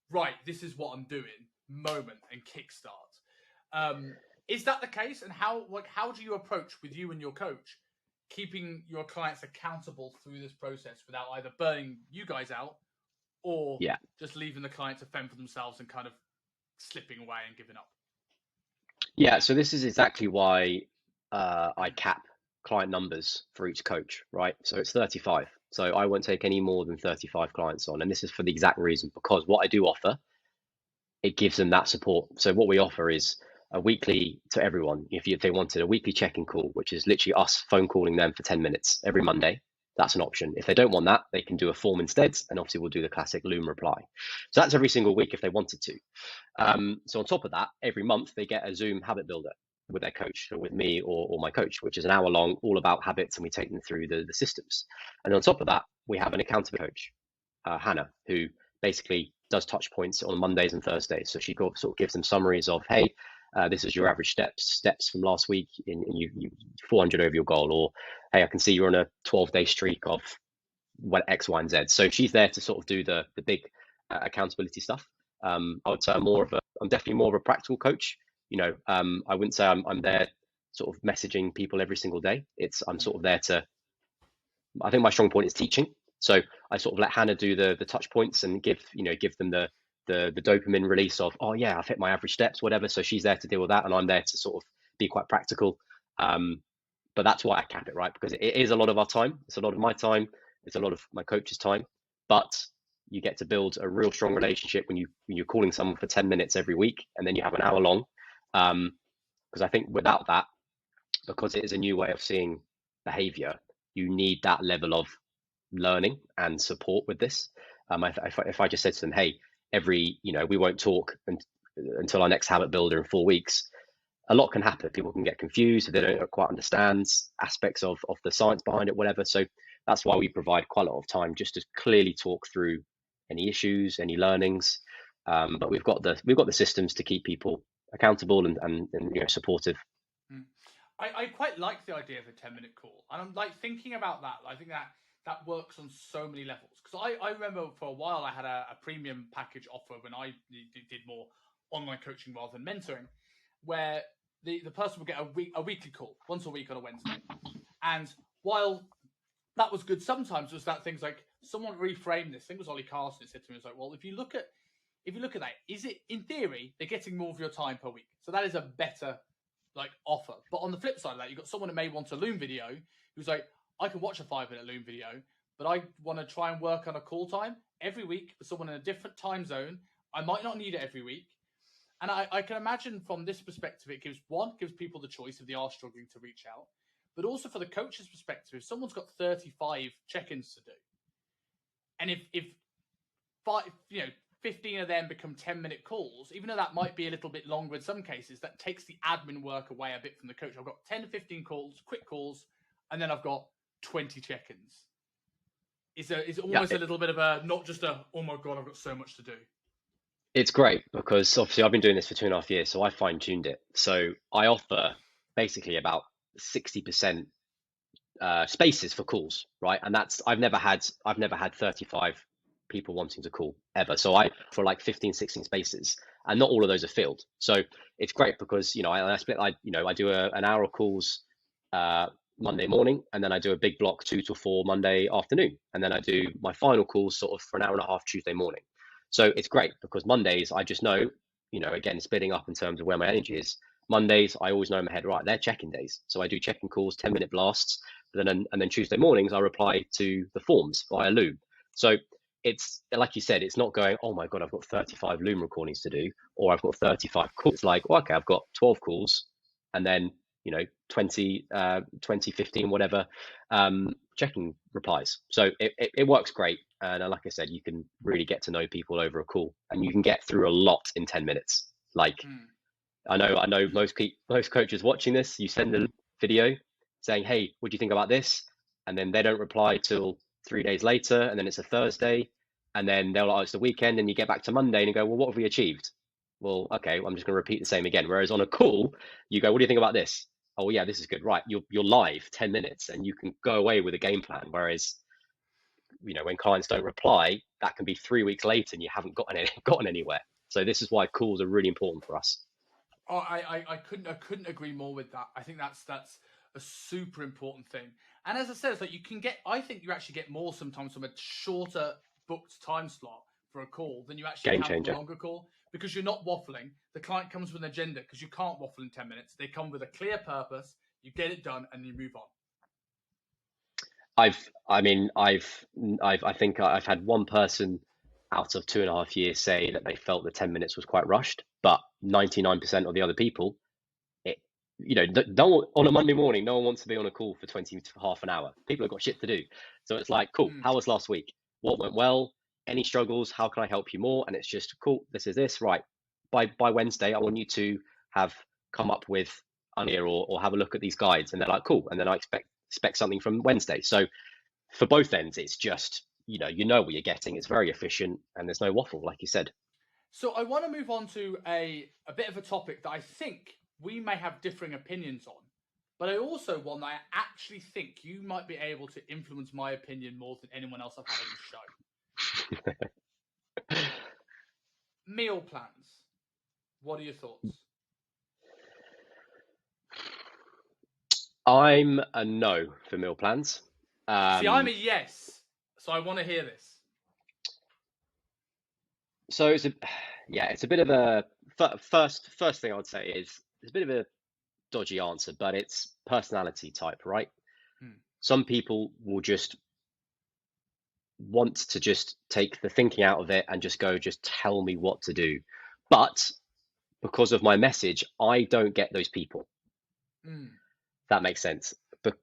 right, this is what I'm doing moment and kickstart. Is that the case? And how do you approach with you and your coach keeping your clients accountable through this process without either burning you guys out or Yeah. just leaving the client to fend for themselves and kind of slipping away and giving up? Yeah, so this is exactly why I cap client numbers for each coach, right? So it's 35. So I won't take any more than 35 clients on. And this is for the exact reason, because what I do offer, it gives them that support. So what we offer is a weekly to everyone. If they wanted a weekly check-in call, which is literally us phone calling them for 10 minutes every Monday, that's an option. If they don't want that, they can do a form instead, and obviously we'll do the classic Loom reply. So that's every single week if they wanted to. So on top of that, every month they get a Zoom habit builder with their coach, or with me, or my coach, which is an hour long, all about habits, and we take them through the systems. And on top of that, we have an accountability coach, Hannah, who basically does touch points on Mondays and Thursdays. So she sort of gives them summaries of, hey, this is your average steps from last week, in you 400 over your goal, or hey, I can see you're on a 12-day streak of what X, Y, and Z. So she's there to sort of do the big accountability stuff. I would say I'm definitely more of a practical coach. I wouldn't say I'm there sort of messaging people every single day. I'm sort of there to. I think my strong point is teaching. So I sort of let Hannah do the touch points and give them the dopamine release of, oh yeah, I've hit my average steps, whatever. So she's there to deal with that, and I'm there to sort of be quite practical. But that's why I cap it, right? Because it is a lot of our time. It's a lot of my time. It's a lot of my coach's time. But you get to build a real strong relationship when you're calling someone for 10 minutes every week, and then you have an hour long. Because I think without that, because it is a new way of seeing behavior, you need that level of learning and support with this. If I just said to them, hey, we won't talk until our next habit builder in 4 weeks, a lot can happen. People can get confused if they don't quite understand aspects of the science behind it, whatever. So that's why we provide quite a lot of time just to clearly talk through any issues, any learnings. But we've got the systems to keep people accountable and supportive. I quite like the idea of a 10-minute call, and I'm like thinking about that. I think that works on so many levels, because I remember for a while I had a premium package offer when I did more online coaching rather than mentoring, where the person would get a weekly call once a week on a Wednesday. And while that was good, sometimes was that things like someone reframed this. I think it was Ollie Carson who said to me, "It's like, well, if you look at that, is it in theory they're getting more of your time per week? So that is a better like offer. But on the flip side of that, you've got someone who may want a Loom video who's like, I can watch a 5-minute Loom video, but I want to try and work on a call time every week with someone in a different time zone. I might not need it every week." And I can imagine from this perspective, it gives people the choice if they are struggling to reach out, but also for the coach's perspective, if someone's got 35 check-ins to do, and if 15 of them become 10-minute calls, even though that might be a little bit longer in some cases, that takes the admin work away a bit from the coach. I've got 10 to 15 calls, quick calls, and then I've got 20 check-ins. Is almost a little bit of a, not just a, oh my God, I've got so much to do. It's great because obviously I've been doing this for 2.5 years, so I fine-tuned it. So I offer basically about 60% spaces for calls, right? And I've never had 35 people wanting to call ever. So I for like 15, 16 spaces, and not all of those are filled. So it's great because I split. I do an hour of calls Monday morning, and then I do a big block 2 to 4 Monday afternoon, and then I do my final calls sort of for an hour and a half Tuesday morning. So it's great because Mondays I just know, again, splitting up in terms of where my energy is. Mondays I always know in my head, right, they're check-in days. So I do check-in calls, 10-minute blasts, and then Tuesday mornings I reply to the forms via Loom. So it's like you said, it's not going, oh my God, I've got 35 Loom recordings to do, or I've got 35 calls. It's like, well, okay, I've got 12 calls, and then 20, 15, whatever, checking replies. So it works great. And like I said, you can really get to know people over a call, and you can get through a lot in 10 minutes. Like, I know most coaches watching this, you send a video saying, hey, what do you think about this? And then they don't reply till 3 days later, and then it's a Thursday, and then they'll, oh, it's the weekend, and you get back to Monday and you go, well, what have we achieved? Well, okay, I'm just going to repeat the same again. Whereas on a call, you go, what do you think about this? Oh yeah, this is good. Right, you're live 10 minutes, and you can go away with a game plan. Whereas, when clients don't reply, that can be 3 weeks later, and you haven't gotten anywhere. So this is why calls are really important for us. Oh, I couldn't agree more with that. I think that's a super important thing. And as I said, it's like I think you actually get more sometimes from a shorter booked time slot for a call than you actually Game can from a changer. longer call, because you're not waffling. The client comes with an agenda, because you can't waffle in 10 minutes. They come with a clear purpose. You get it done and you move on. I think I've had one person out of 2.5 years say that they felt the 10 minutes was quite rushed, but 99% of the other people, it, no one, on a Monday morning, no one wants to be on a call for 20 to half an hour. People have got shit to do. So it's like, cool, Mm. how was last week? What went well? Any struggles? How can I help you more? And it's just, cool, this is this, right. By Wednesday, I want you to have come up with or have a look at these guides. And they're like, cool. And then I expect something from Wednesday. So for both ends, it's just, you know what you're getting. It's very efficient and there's no waffle, like you said. So I want to move on to a bit of a topic that I think we may have differing opinions on, but I also one that I actually think you might be able to influence my opinion more than anyone else I've had on the show. Meal plans. What are your thoughts? I'm a no for meal plans. See, I'm a yes, so I want to hear this. So it's a bit of a first thing I would say is it's a bit of a dodgy answer, but it's personality type, right? Hmm. Some people will just want to just take the thinking out of it and just tell me what to do. But because of my message, I don't get those people. Hmm. That makes sense. But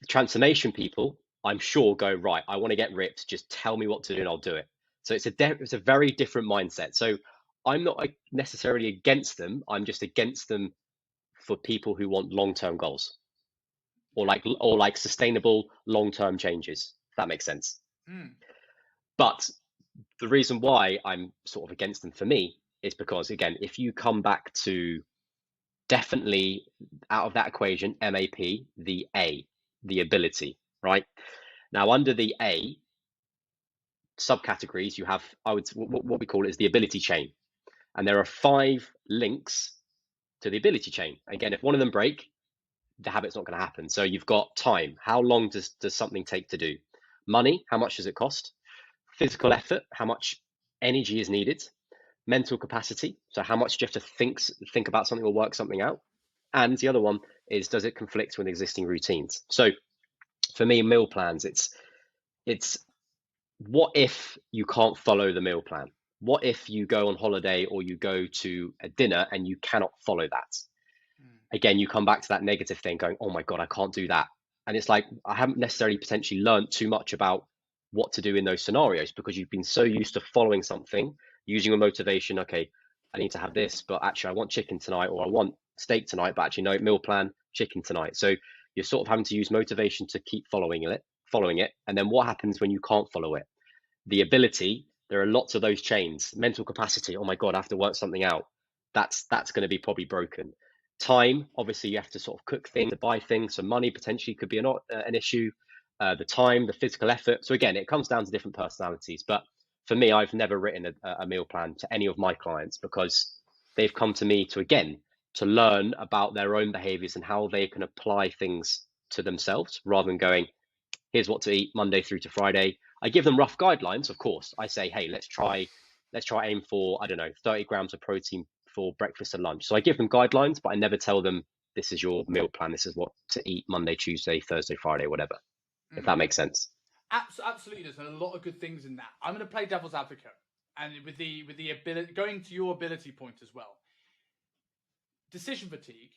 transformation people, I'm sure, go right. I want to get ripped. Just tell me what to do and I'll do it. So it's a very different mindset. So I'm not necessarily against them. I'm just against them for people who want long-term goals Okay. or like sustainable long-term changes. If that makes sense. Hmm. But the reason why I'm sort of against them for me is because, again, if you come back to definitely out of that equation, MAP, the ability, right? Now, under the A subcategories, you have, what we call it is the ability chain. And there are 5 links to the ability chain. Again, if one of them break, the habit's not going to happen. So you've got time. How long does something take to do? Money, how much does it cost? Physical effort, how much energy is needed? Mental capacity, so how much do you have to think about something or work something out? And the other one is, does it conflict with existing routines? So for me, meal plans, it's what if you can't follow the meal plan? What if you go on holiday or you go to a dinner and you cannot follow that? Hmm. Again, you come back to that negative thing going, oh my God, I can't do that. And it's like, I haven't necessarily potentially learned too much about what to do in those scenarios because you've been so used to following something, using a motivation. Okay, I need to have this, but actually I want chicken tonight, or I want steak tonight, but actually no, meal plan, chicken tonight. So you're sort of having to use motivation to keep following it. And then what happens when you can't follow it? The ability, there are lots of those chains. Mental capacity, oh my God, I have to work something out. That's going to be probably broken. Time, obviously, you have to sort of cook things, to buy things. So money potentially could be an issue. The time, the physical effort. So again, it comes down to different personalities. But for me, I've never written a meal plan to any of my clients because they've come to me to learn about their own behaviors and how they can apply things to themselves rather than going, here's what to eat Monday through to Friday. I give them rough guidelines, of course. I say, hey, let's try aim for, I don't know, 30 grams of protein for breakfast and lunch. So I give them guidelines, but I never tell them this is your meal plan. This is what to eat Monday, Tuesday, Thursday, Friday, whatever. If Hmm. that makes sense. Absolutely, there's a lot of good things in that. I'm going to play devil's advocate, and with the ability, going to your ability point as well. Decision fatigue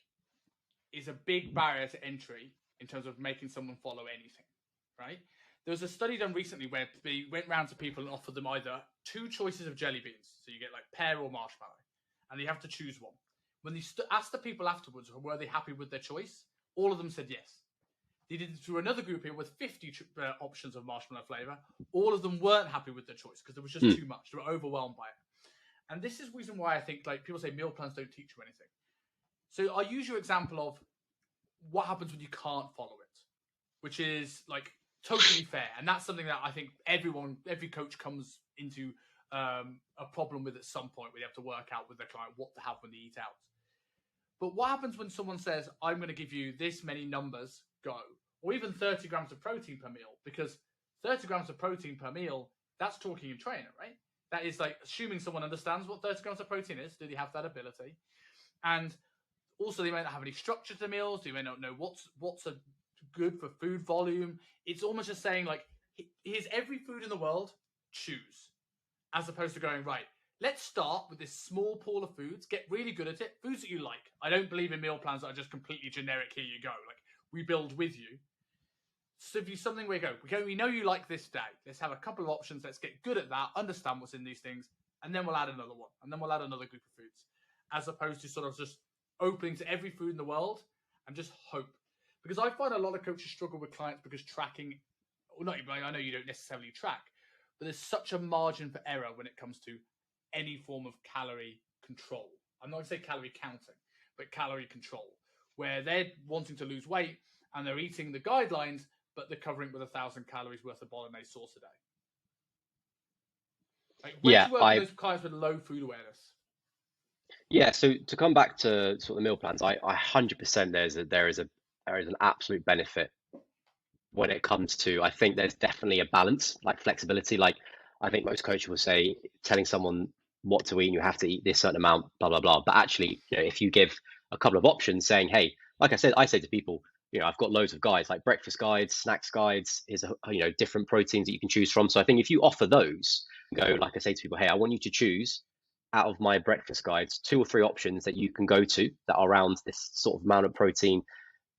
is a big barrier to entry in terms of making someone follow anything, right? There was a study done recently where they went round to people and offered them either 2 choices of jelly beans, so you get like pear or marshmallow, and you have to choose one. When they asked the people afterwards were they happy with their choice, all of them said yes. They did it to another group here with 50 options of marshmallow flavor. All of them weren't happy with their choice because there was just too much. They were overwhelmed by it. And this is the reason why I think, like, people say meal plans don't teach you anything. So I'll use your example of what happens when you can't follow it, which is like totally fair. And that's something that I think every coach comes into a problem with at some point where they have to work out with their client what to have when they eat out. But what happens when someone says, I'm going to give you this many numbers, go, or even 30 grams of protein per meal? Because 30 grams of protein per meal, that's talking a trainer, right? That is like assuming someone understands what 30 grams of protein is. Do they have that ability? And also, they may not have any structure to meals. They may not know what's a good for food volume. It's almost just saying, like, here's every food in the world, choose. As opposed to going, right, let's start with this small pool of foods, get really good at it, foods that you like. I don't believe in meal plans that are just completely generic, here you go. Like, we build with you. So if you something where you go, we know you like this day. Let's have a couple of options. Let's get good at that, understand what's in these things, and then we'll add another one. And then we'll add another group of foods. As opposed to sort of just opening to every food in the world and just hope. Because I find a lot of coaches struggle with clients because tracking, well, not even, I know you don't necessarily track, but there's such a margin for error when it comes to any form of calorie control. I'm not going to say calorie counting, but calorie control, where they're wanting to lose weight and they're eating the guidelines, but they're covering it with 1,000 calories worth of bolognese sauce a day. Like, where do you work with those clients with low food awareness? Yeah, so to come back to sort of the meal plans, I 100% there is an absolute benefit when it comes to, I think there's definitely a balance, like flexibility. Like, I think most coaches will say telling someone what to eat and you have to eat this certain amount, blah blah blah. But actually, if you give a couple of options, saying, hey, like I say to people, I've got loads of guides, like breakfast guides, snacks guides, is different proteins that you can choose from. So I think if you offer those, like I say to people, hey, I want you to choose out of my breakfast guides 2 or 3 options that you can go to that are around this sort of amount of protein,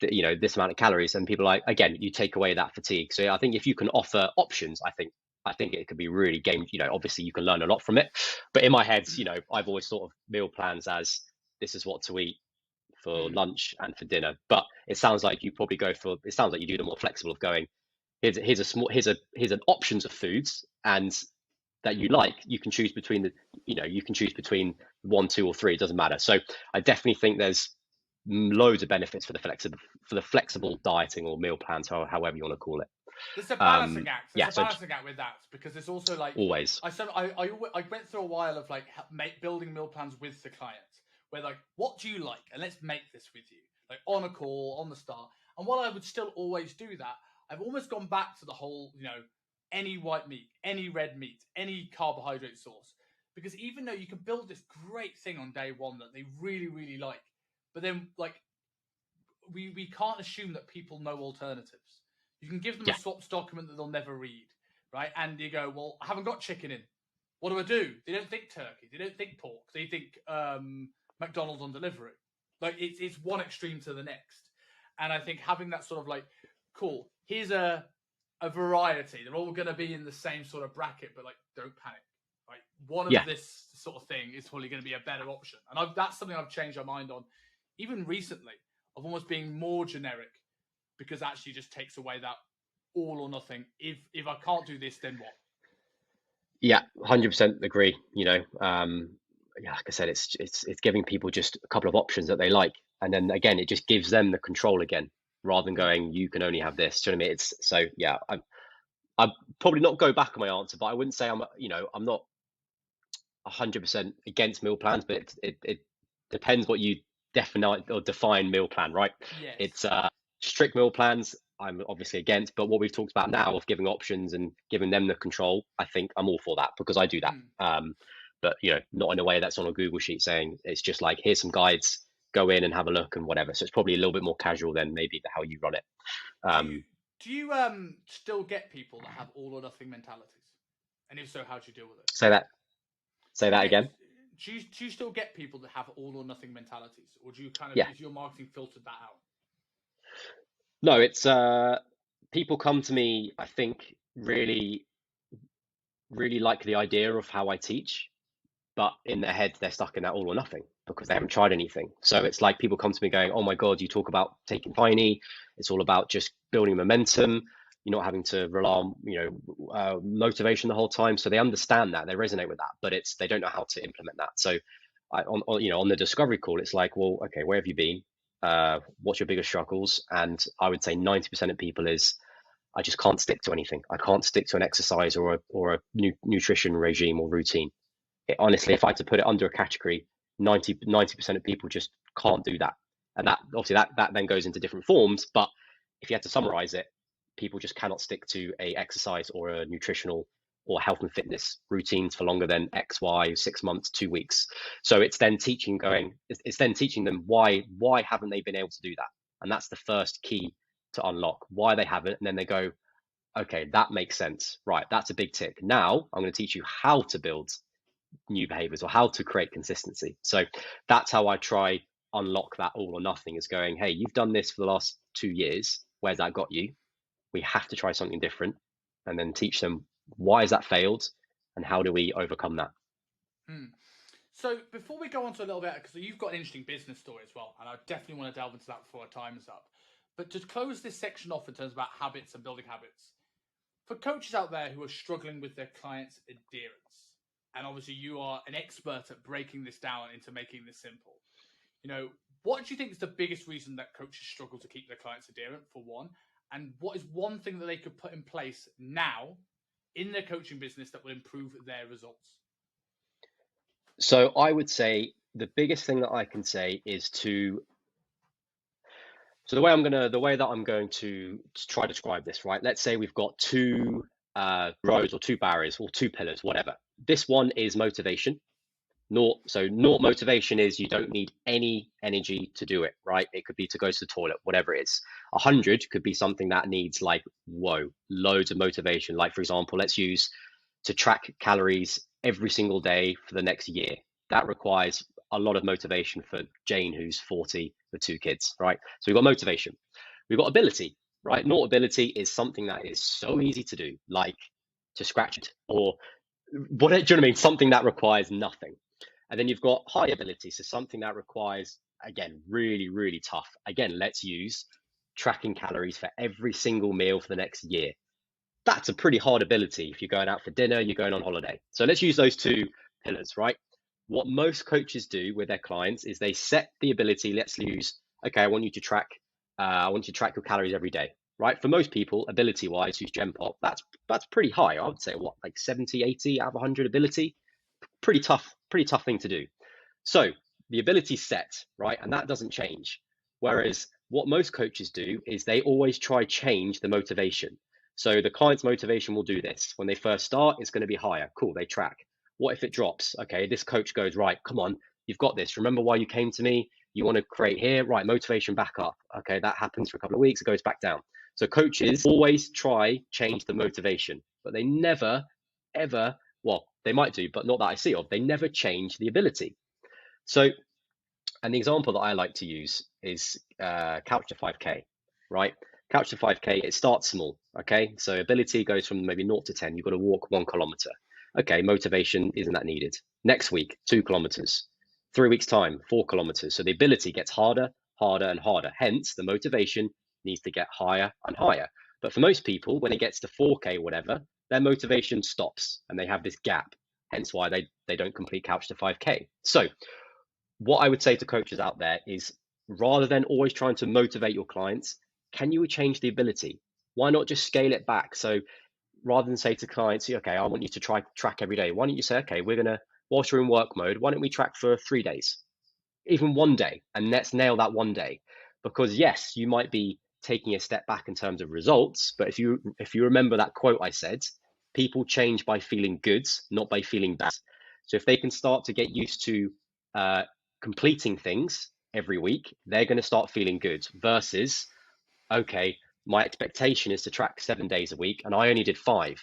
this amount of calories, and people like, again, you take away that fatigue. So I think if you can offer options, I think it could be really game. Obviously you can learn a lot from it, but in my head, I've always thought of meal plans as this is what to eat for lunch and for dinner. But it sounds like you probably it sounds like you do the more flexible of going, here's an options of foods, and that you like, you can choose between you can choose between 1, 2, or 3. It doesn't matter. So I definitely think there's loads of benefits for the flexible dieting or meal plans, or however you want to call it. There's a balancing act. There's a balancing act with that, because it's also like always. I went through a while of like building meal plans with the client, where like, what do you like, and let's make this with you, like on a call, on the start. And while I would still always do that, I've almost gone back to the whole, any white meat, any red meat, any carbohydrate source, because even though you can build this great thing on day one that they really, really like, but then like we can't assume that people know alternatives. You can give them a swaps document that they'll never read, right? And you go, well, I haven't got chicken in. What do? They don't think turkey. They don't think pork. They think McDonald's on delivery. Like it's one extreme to the next. And I think having that sort of like, cool, here's a variety. They're all going to be in the same sort of bracket, but like, don't panic. Right? One of this sort of thing is probably going to be a better option. And that's something I've changed my mind on, even recently, of almost being more generic, because actually just takes away that all or nothing. If I can't do this, then what? Yeah, 100% agree. Like I said, it's giving people just a couple of options that they like, and then again, it just gives them the control again, rather than going, you can only have this. Do you know what I mean? It's so yeah. I'm probably not go back on my answer, but I wouldn't say I'm not 100% against meal plans, but it depends what you define meal plan, right? Yes. It's strict meal plans I'm obviously against, but what we've talked about now of giving options and giving them the control, I think I'm all for that, because I do that. But not in a way that's on a Google sheet saying, it's just like, here's some guides, go in and have a look and whatever. So it's probably a little bit more casual than maybe how you run it. Do you still get people that have all or nothing mentalities? And if so, how do you deal with it? Say that again. Do you still get people that have all or nothing mentalities, or do you kind of is your marketing filtered that out? No, it's people come to me, I think, really, really like the idea of how I teach, but in their head they're stuck in that all or nothing because they haven't tried anything. So it's like people come to me going, oh my God, you talk about taking tiny, it's all about just building momentum. You're not having to rely on motivation the whole time. So they understand that, they resonate with that, but they don't know how to implement that. So on the discovery call, it's like, well, okay, where have you been? What's your biggest struggles? And I would say 90% of people is, I just can't stick to anything. I can't stick to an exercise or a nutrition regime or routine. Honestly, if I had to put it under a category, 90% of people just can't do that. And that obviously that then goes into different forms. But if you had to summarize it, people just cannot stick to a exercise or a nutritional or health and fitness routines for longer than X, Y, 6 months, 2 weeks. So it's then it's then teaching them why haven't they been able to do that? And that's the first key to unlock why they haven't. And then they go, okay, that makes sense. Right, that's a big tick. Now I'm going to teach you how to build new behaviors or how to create consistency. So that's how I try unlock that all or nothing, is going, hey, you've done this for the last 2 years. Where's that got you? We have to try something different, and then teach them why has that failed and how do we overcome that. So before we go on to a little bit, because you've got an interesting business story as well, and I definitely want to delve into that before our time is up. But to close this section off in terms about habits and building habits, for coaches out there who are struggling with their clients' adherence, and obviously you are an expert at breaking this down into making this simple, what do you think is the biggest reason that coaches struggle to keep their clients adherent, for one? And what is one thing that they could put in place now in their coaching business that will improve their results? So I would say the biggest thing that I can say is so the way that I'm going to try to describe this, right? Let's say we've got two rows or two barriers or two pillars, whatever. This one is motivation. Naught motivation is you don't need any energy to do it, right? It could be to go to the toilet, whatever it is. 100 could be something that needs loads of motivation. Like, for example, let's use to track calories every single day for the next year. That requires a lot of motivation for Jane, who's 40 with 2 kids, right? So we've got motivation. We've got ability, right? Naught ability is something that is so easy to do, like to scratch it or what, do you know what I mean? Something that requires nothing. And then you've got high ability, so something that requires, again, really, really tough. Again, let's use tracking calories for every single meal for the next year. That's a pretty hard ability if you're going out for dinner, you're going on holiday. So let's use those two pillars, right? What most coaches do with their clients is they set the ability. Let's use, okay, I want you to track your calories every day, right? For most people, ability-wise, who's Gen Pop, that's pretty high. I would say like 70, 80 out of 100 ability. Pretty tough thing to do. So the ability's set, right? And that doesn't change. Whereas what most coaches do is they always try change the motivation. So the client's motivation will do this. When they first start, it's going to be higher. Cool, they track. What if it drops? Okay, this coach goes, right, come on, you've got this. Remember why you came to me? You want to create here, right? Motivation back up. Okay, that happens for a couple of weeks, it goes back down. So coaches always try change the motivation, but they never, ever, well, they might do, but not that I see of. They never change the ability. So, and the example that I like to use is Couch to 5K, right? Couch to 5K, it starts small, okay? So ability goes from maybe 0 to 10. You've got to walk 1 kilometer. Okay, motivation isn't that needed. Next week, 2 kilometers. 3 weeks time, 4 kilometers. So the ability gets harder, harder, and harder. Hence, the motivation needs to get higher and higher. But for most people, when it gets to 4K, whatever, their motivation stops and they have this gap. Hence why they don't complete Couch to 5K. So what I would say to coaches out there is, rather than always trying to motivate your clients, can you change the ability? Why not just scale it back? So rather than say to clients, okay, I want you to track every day. Why don't you say, okay, whilst you're in work mode, why don't we track for 3 days, even 1 day, and let's nail that 1 day. Because yes, you might be taking a step back in terms of results, but if you remember that quote I said, people change by feeling good, not by feeling bad. So if they can start to get used to completing things every week, they're going to start feeling good versus, okay, my expectation is to track 7 days a week and I only did 5.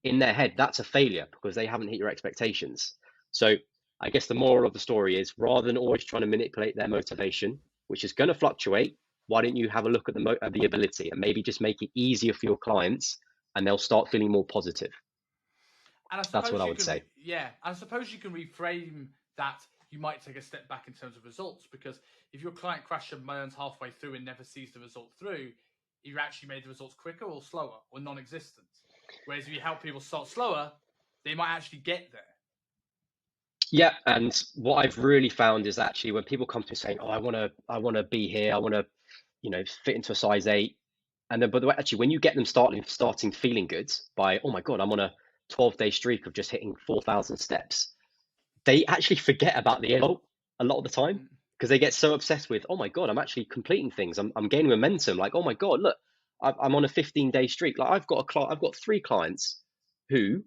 In their head, that's a failure because they haven't hit your expectations. So I guess the moral of the story is, rather than always trying to manipulate their motivation, which is going to fluctuate, why don't you have a look at the ability and maybe just make it easier for your clients, and they'll start feeling more positive. And that's what I would say. Yeah, I suppose you can reframe that. You might take a step back in terms of results, because if your client crash and burns halfway through and never sees the result through, you've actually made the results quicker or slower or non-existent. Whereas if you help people start slower, they might actually get there. Yeah, and what I've really found is actually when people come to me saying, "Oh, I want to be here, I want to, fit into a size 8," and then, but actually, when you get them starting feeling good by, "Oh my God, I'm on a 12-day streak of just hitting 4,000 steps," they actually forget about the result a lot of the time. because they get so obsessed with, oh my God, I'm actually completing things. I'm gaining momentum. Like, oh my God, look, I'm on a 15-day streak. Like I've got 3 clients who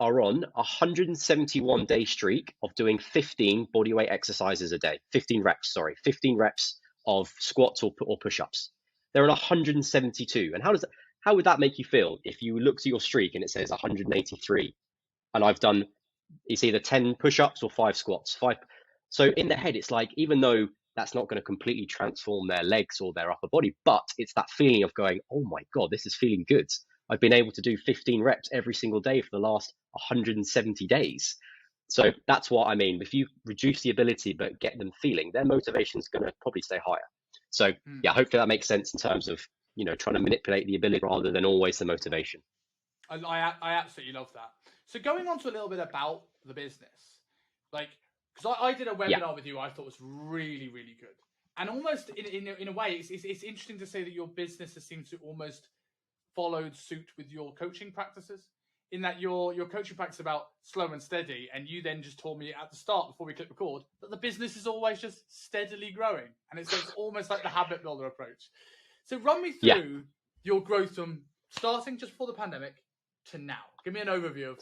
are on a 171-day streak of doing 15 bodyweight exercises a day, 15 reps, sorry, 15 reps of squats or push-ups. They're on 172. And how would that make you feel if you looked at your streak and it says 183 and I've done, it's either 10 push-ups or 5 squats. So in their head, it's like, even though that's not going to completely transform their legs or their upper body, but it's that feeling of going, oh my God, this is feeling good. I've been able to do 15 reps every single day for the last 170 days. So that's what I mean. If you reduce the ability but get them feeling, their motivation is going to probably stay higher. So yeah, hopefully that makes sense in terms of, trying to manipulate the ability rather than always the motivation. I absolutely love that. So going on to a little bit about the business, like, because I did a webinar Yeah. with you, I thought was really, really good. And almost in a way, it's interesting to say that your business has seemed to almost followed suit with your coaching practices, in that your coaching practice about slow and steady, and you then just told me at the start before we click record that the business is always just steadily growing, and it's almost like the habit builder approach. So run me through your growth from starting just before the pandemic to now. Give me an overview of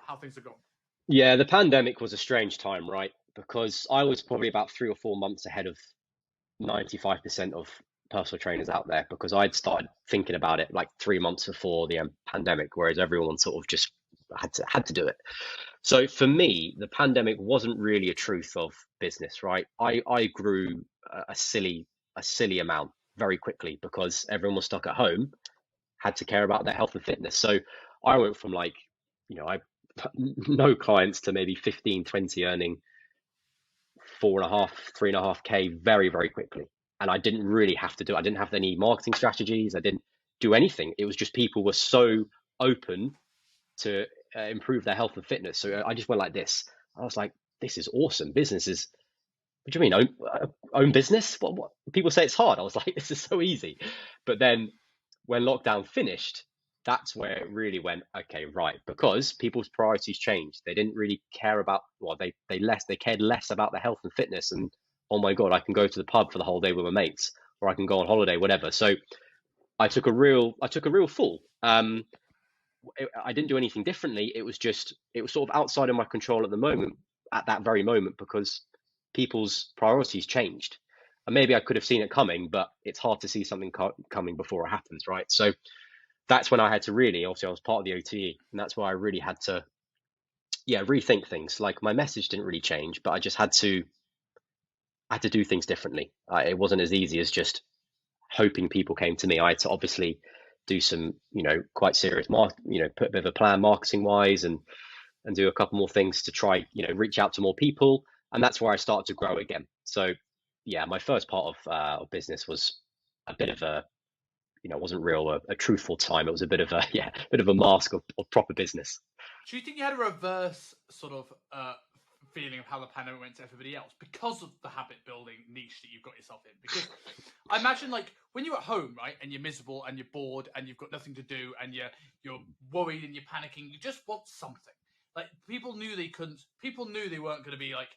how things have gone. Yeah, the pandemic was a strange time, right? Because I was probably about 3 or 4 months ahead of 95% of personal trainers out there, because I'd started thinking about it like 3 months before the pandemic, whereas everyone sort of just had to do it. So for me, the pandemic wasn't really a truth of business, right? I grew a silly amount very quickly because everyone was stuck at home, had to care about their health and fitness. So I went from like, I no clients to maybe 15, 20 earning 4.5, 3.5K very, very quickly. And I didn't really have to do it. I didn't have any marketing strategies. I didn't do anything. It was just people were so open to improve their health and fitness. So I just went like this. I was like, this is awesome. Business is, what do you mean, own business? What? People say it's hard. I was like, this is so easy. But then when lockdown finished, that's where it really went, okay, right, because people's priorities changed. They didn't really care about, well, they cared less about their health and fitness. And oh my God, I can go to the pub for the whole day with my mates, or I can go on holiday, whatever. So I took a real fall. I didn't do anything differently. It was sort of outside of my control at the moment, at that very moment, because people's priorities changed. And maybe I could have seen it coming, but it's hard to see something coming before it happens, right? So that's when I had to really, obviously I was part of the OTE, and that's why I really had to, rethink things. Like my message didn't really change, but I just had to do things differently. It wasn't as easy as just hoping people came to me. I had to obviously do some, quite serious put a bit of a plan marketing wise, and do a couple more things to try, reach out to more people. And that's where I started to grow again. So yeah, my first part of business was a bit of a, it wasn't real a truthful time. It was a bit of a bit of a mask of proper business. Do you think you had a reverse sort of feeling of how the pandemic went to everybody else because of the habit building niche that you've got yourself in? Because I imagine, like, when you're at home, right, and you're miserable and you're bored and you've got nothing to do and you're worried and you're panicking, you just want something. Like, people knew they weren't going to be like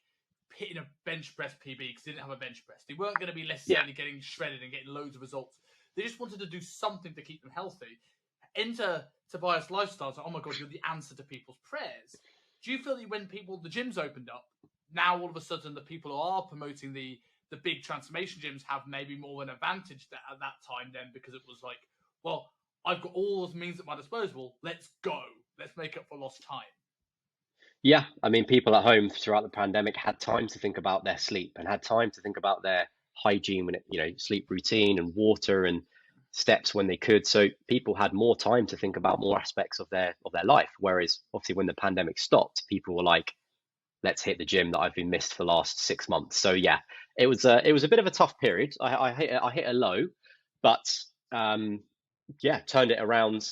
hitting a bench press PB because they didn't have a bench press. They weren't going to be necessarily getting shredded and getting loads of results. They just wanted to do something to keep them healthy. Enter Tobias Lifestyle. So, oh my God, you're the answer to people's prayers. Do you feel that when the gyms opened up, now all of a sudden the people who are promoting the big transformation gyms have maybe more of an advantage at that time then, because it was like, well, I've got all those means at my disposal. Let's go. Let's make up for lost time. Yeah, I mean, people at home throughout the pandemic had time to think about their sleep and had time to think about their hygiene, when sleep routine and water and steps when they could. So people had more time to think about more aspects of their life. Whereas obviously when the pandemic stopped, people were like, let's hit the gym that I've been missed for the last 6 months. So yeah, it was a bit of a tough period. I hit a low, but turned it around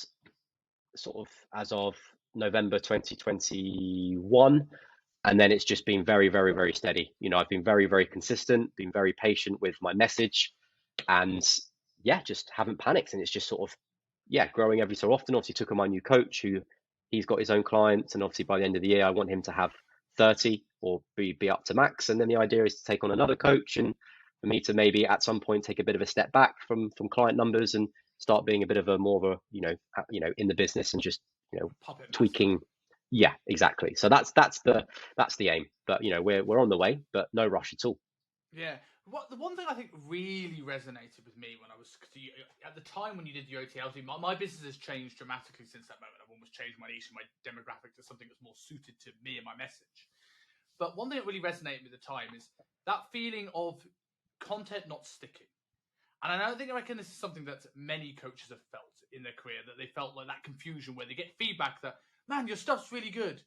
sort of as of November 2021. And then it's just been very, very, very steady. I've been very, very consistent, been very patient with my message, and just haven't panicked. And it's just sort of, growing every so often. Obviously took on my new coach, who he's got his own clients. And obviously by the end of the year, I want him to have 30 or be up to max. And then the idea is to take on another coach, and for me to maybe at some point take a bit of a step back from client numbers and start being a bit of a more of a, in the business and just, Puppet master. tweaking. Yeah, exactly. So that's the aim. But we're on the way, but no rush at all. Yeah. What the one thing I think really resonated with me when I was, cause at the time when you did the OTLT, my business has changed dramatically since that moment. I've almost changed my niche and my demographic to something that's more suited to me and my message. But one thing that really resonated with the time is that feeling of content not sticking. And I reckon this is something that many coaches have felt in their career, that they felt like that confusion where they get feedback that, man, your stuff's really good,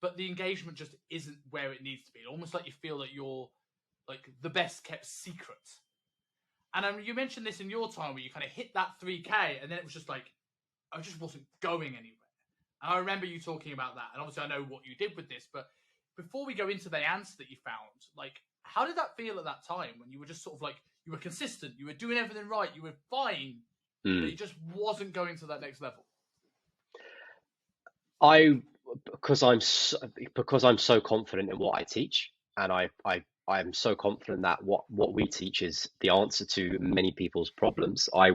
but the engagement just isn't where it needs to be. Almost like you feel that you're like the best kept secret. And you mentioned this in your time where you kind of hit that 3K and then it was just like, I just wasn't going anywhere. And I remember you talking about that. And obviously I know what you did with this, but before we go into the answer that you found, like, how did that feel at that time when you were just sort of like, you were consistent, you were doing everything right, you were fine, but it just wasn't going to that next level? Because I'm so confident in what I teach, and I'm so confident that what we teach is the answer to many people's problems. I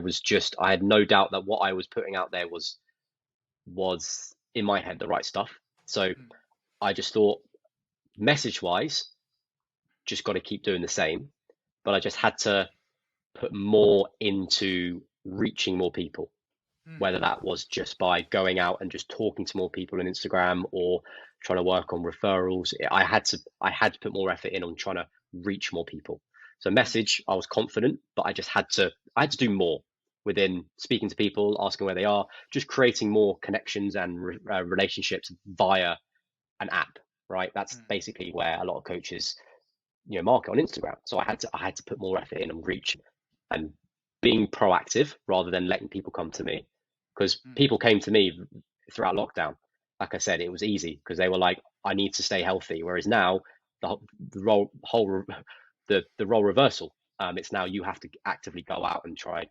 had no doubt that what I was putting out there was in my head the right stuff. So I just thought, message wise, just got to keep doing the same, but I just had to put more into reaching more people, whether that was just by going out and just talking to more people on Instagram or trying to work on referrals. I had to put more effort in on trying to reach more people. So message, I was confident, but I had to do more within speaking to people, asking where they are, just creating more connections and relationships via an app, right? That's basically where a lot of coaches, market on Instagram. So I had to put more effort in on reach and being proactive rather than letting people come to me, because people came to me throughout lockdown. Like I said, it was easy because they were like, I need to stay healthy. Whereas now the role reversal. It's now you have to actively go out and try,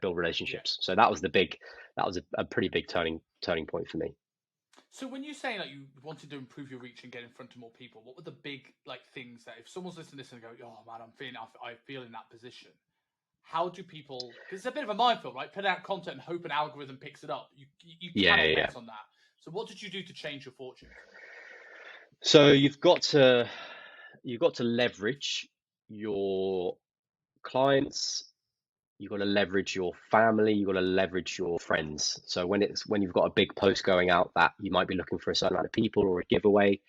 build relationships. So that was a pretty big turning point for me. So when you say like you wanted to improve your reach and get in front of more people, what were the big like things that if someone's listening to this and go, oh man, I feel in that position. How do people? Because it's a bit of a minefield, right? Put out content and hope an algorithm picks it up. You cannot bet on that. So what did you do to change your fortune? So you've got to leverage your clients. You've got to leverage your family. You've got to leverage your friends. So when you've got a big post going out that you might be looking for a certain amount of people or a giveaway,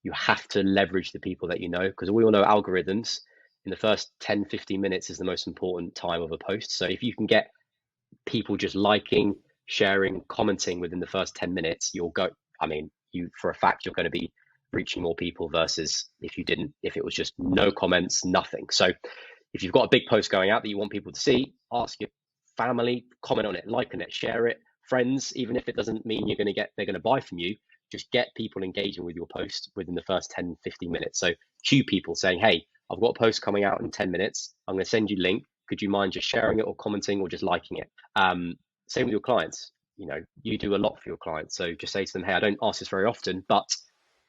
you have to leverage the people that you know, because we all know algorithms in the first 10, 15 minutes is the most important time of a post. So if you can get people just liking, sharing, commenting within the first 10 minutes, you'll go, you for a fact, you're going to be reaching more people versus if it was just no comments, nothing. So if you've got a big post going out that you want people to see, ask your family, comment on it, like on it, share it, friends, even if it doesn't mean they're going to buy from you, just get people engaging with your post within the first 10, 15 minutes. So cue people saying, hey, I've got a post coming out in 10 minutes. I'm going to send you a link. Could you mind just sharing it or commenting or just liking it? Same with your clients. You do a lot for your clients. So just say to them, hey, I don't ask this very often, but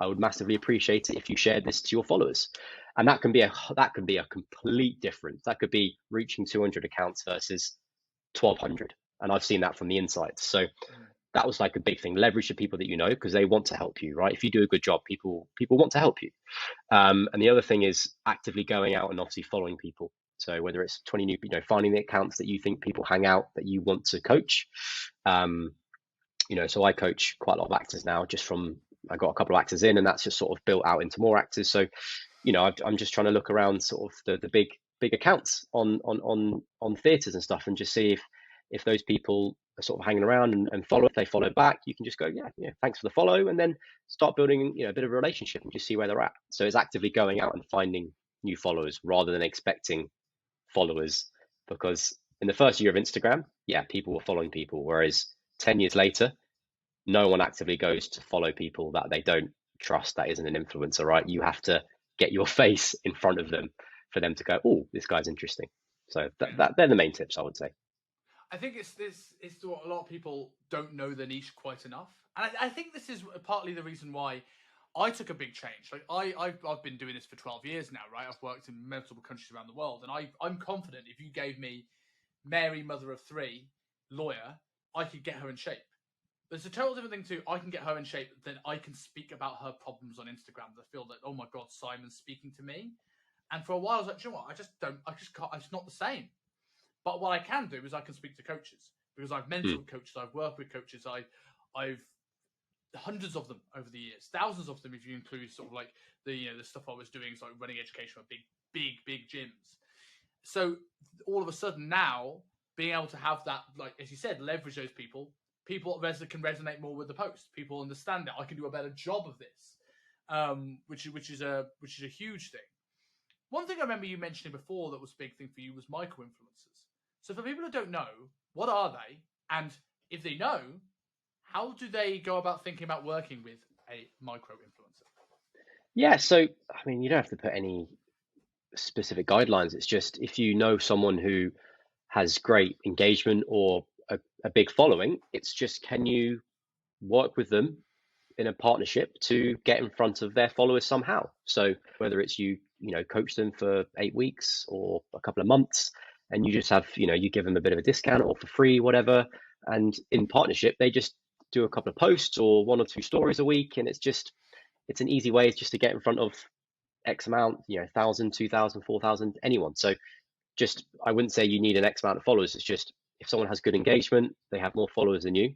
I would massively appreciate it if you shared this to your followers. And that can be a complete difference. That could be reaching 200 accounts versus 1,200. And I've seen that from the insights. So that was like a big thing. Leverage the people that you know, because they want to help you, right? If you do a good job, people want to help you. And the other thing is actively going out and obviously following people. So whether it's 20 new, finding the accounts that you think people hang out that you want to coach. So I coach quite a lot of actors now, I got a couple of actors in, and that's just sort of built out into more actors. So, I'm just trying to look around sort of the big accounts on theatres and stuff, and just see if those people are sort of hanging around and follow. If they follow back, you can just go, yeah, thanks for the follow, and then start building a bit of a relationship and just see where they're at. So it's actively going out and finding new followers rather than expecting followers, because in the first year of Instagram, people were following people, whereas 10 years later, no one actively goes to follow people that they don't trust, that isn't an influencer, right? You have to get your face in front of them for them to go, oh, this guy's interesting. So they're the main tips, I would say. I think it's what a lot of people don't know the niche quite enough. And I think this is partly the reason why I took a big change. Like I've been doing this for 12 years now, right? I've worked in multiple countries around the world, and I'm confident if you gave me Mary, mother of three, lawyer, I could get her in shape. But it's a total different thing too. I can get her in shape, then I can speak about her problems on Instagram. I feel that, oh my God, Simon's speaking to me. And for a while, I was like, you know what? I just can't, it's not the same. But what I can do is I can speak to coaches because I've Mm. mentored coaches, I've worked with coaches, I've hundreds of them over the years, thousands of them if you include sort of like the stuff I was doing, so like running education at big gyms. So all of a sudden now, being able to have that, like as you said, leverage those people can resonate more with the post. People understand it. I can do a better job of this, which is a huge thing. One thing I remember you mentioning before that was a big thing for you was micro influencers. So for people who don't know, what are they? And if they know, how do they go about thinking about working with a micro influencer? Yeah, so I mean, you don't have to put any specific guidelines. It's just if you know someone who has great engagement or a big following, it's just can you work with them in a partnership to get in front of their followers somehow. So whether it's coach them for 8 weeks or a couple of months, and you just have, you give them a bit of a discount or for free, whatever. And in partnership, they just do a couple of posts or one or two stories a week. And it's an easy way just to get in front of X amount, 1,000, 2,000, 4,000, anyone. So just, I wouldn't say you need an X amount of followers. It's just if someone has good engagement, they have more followers than you,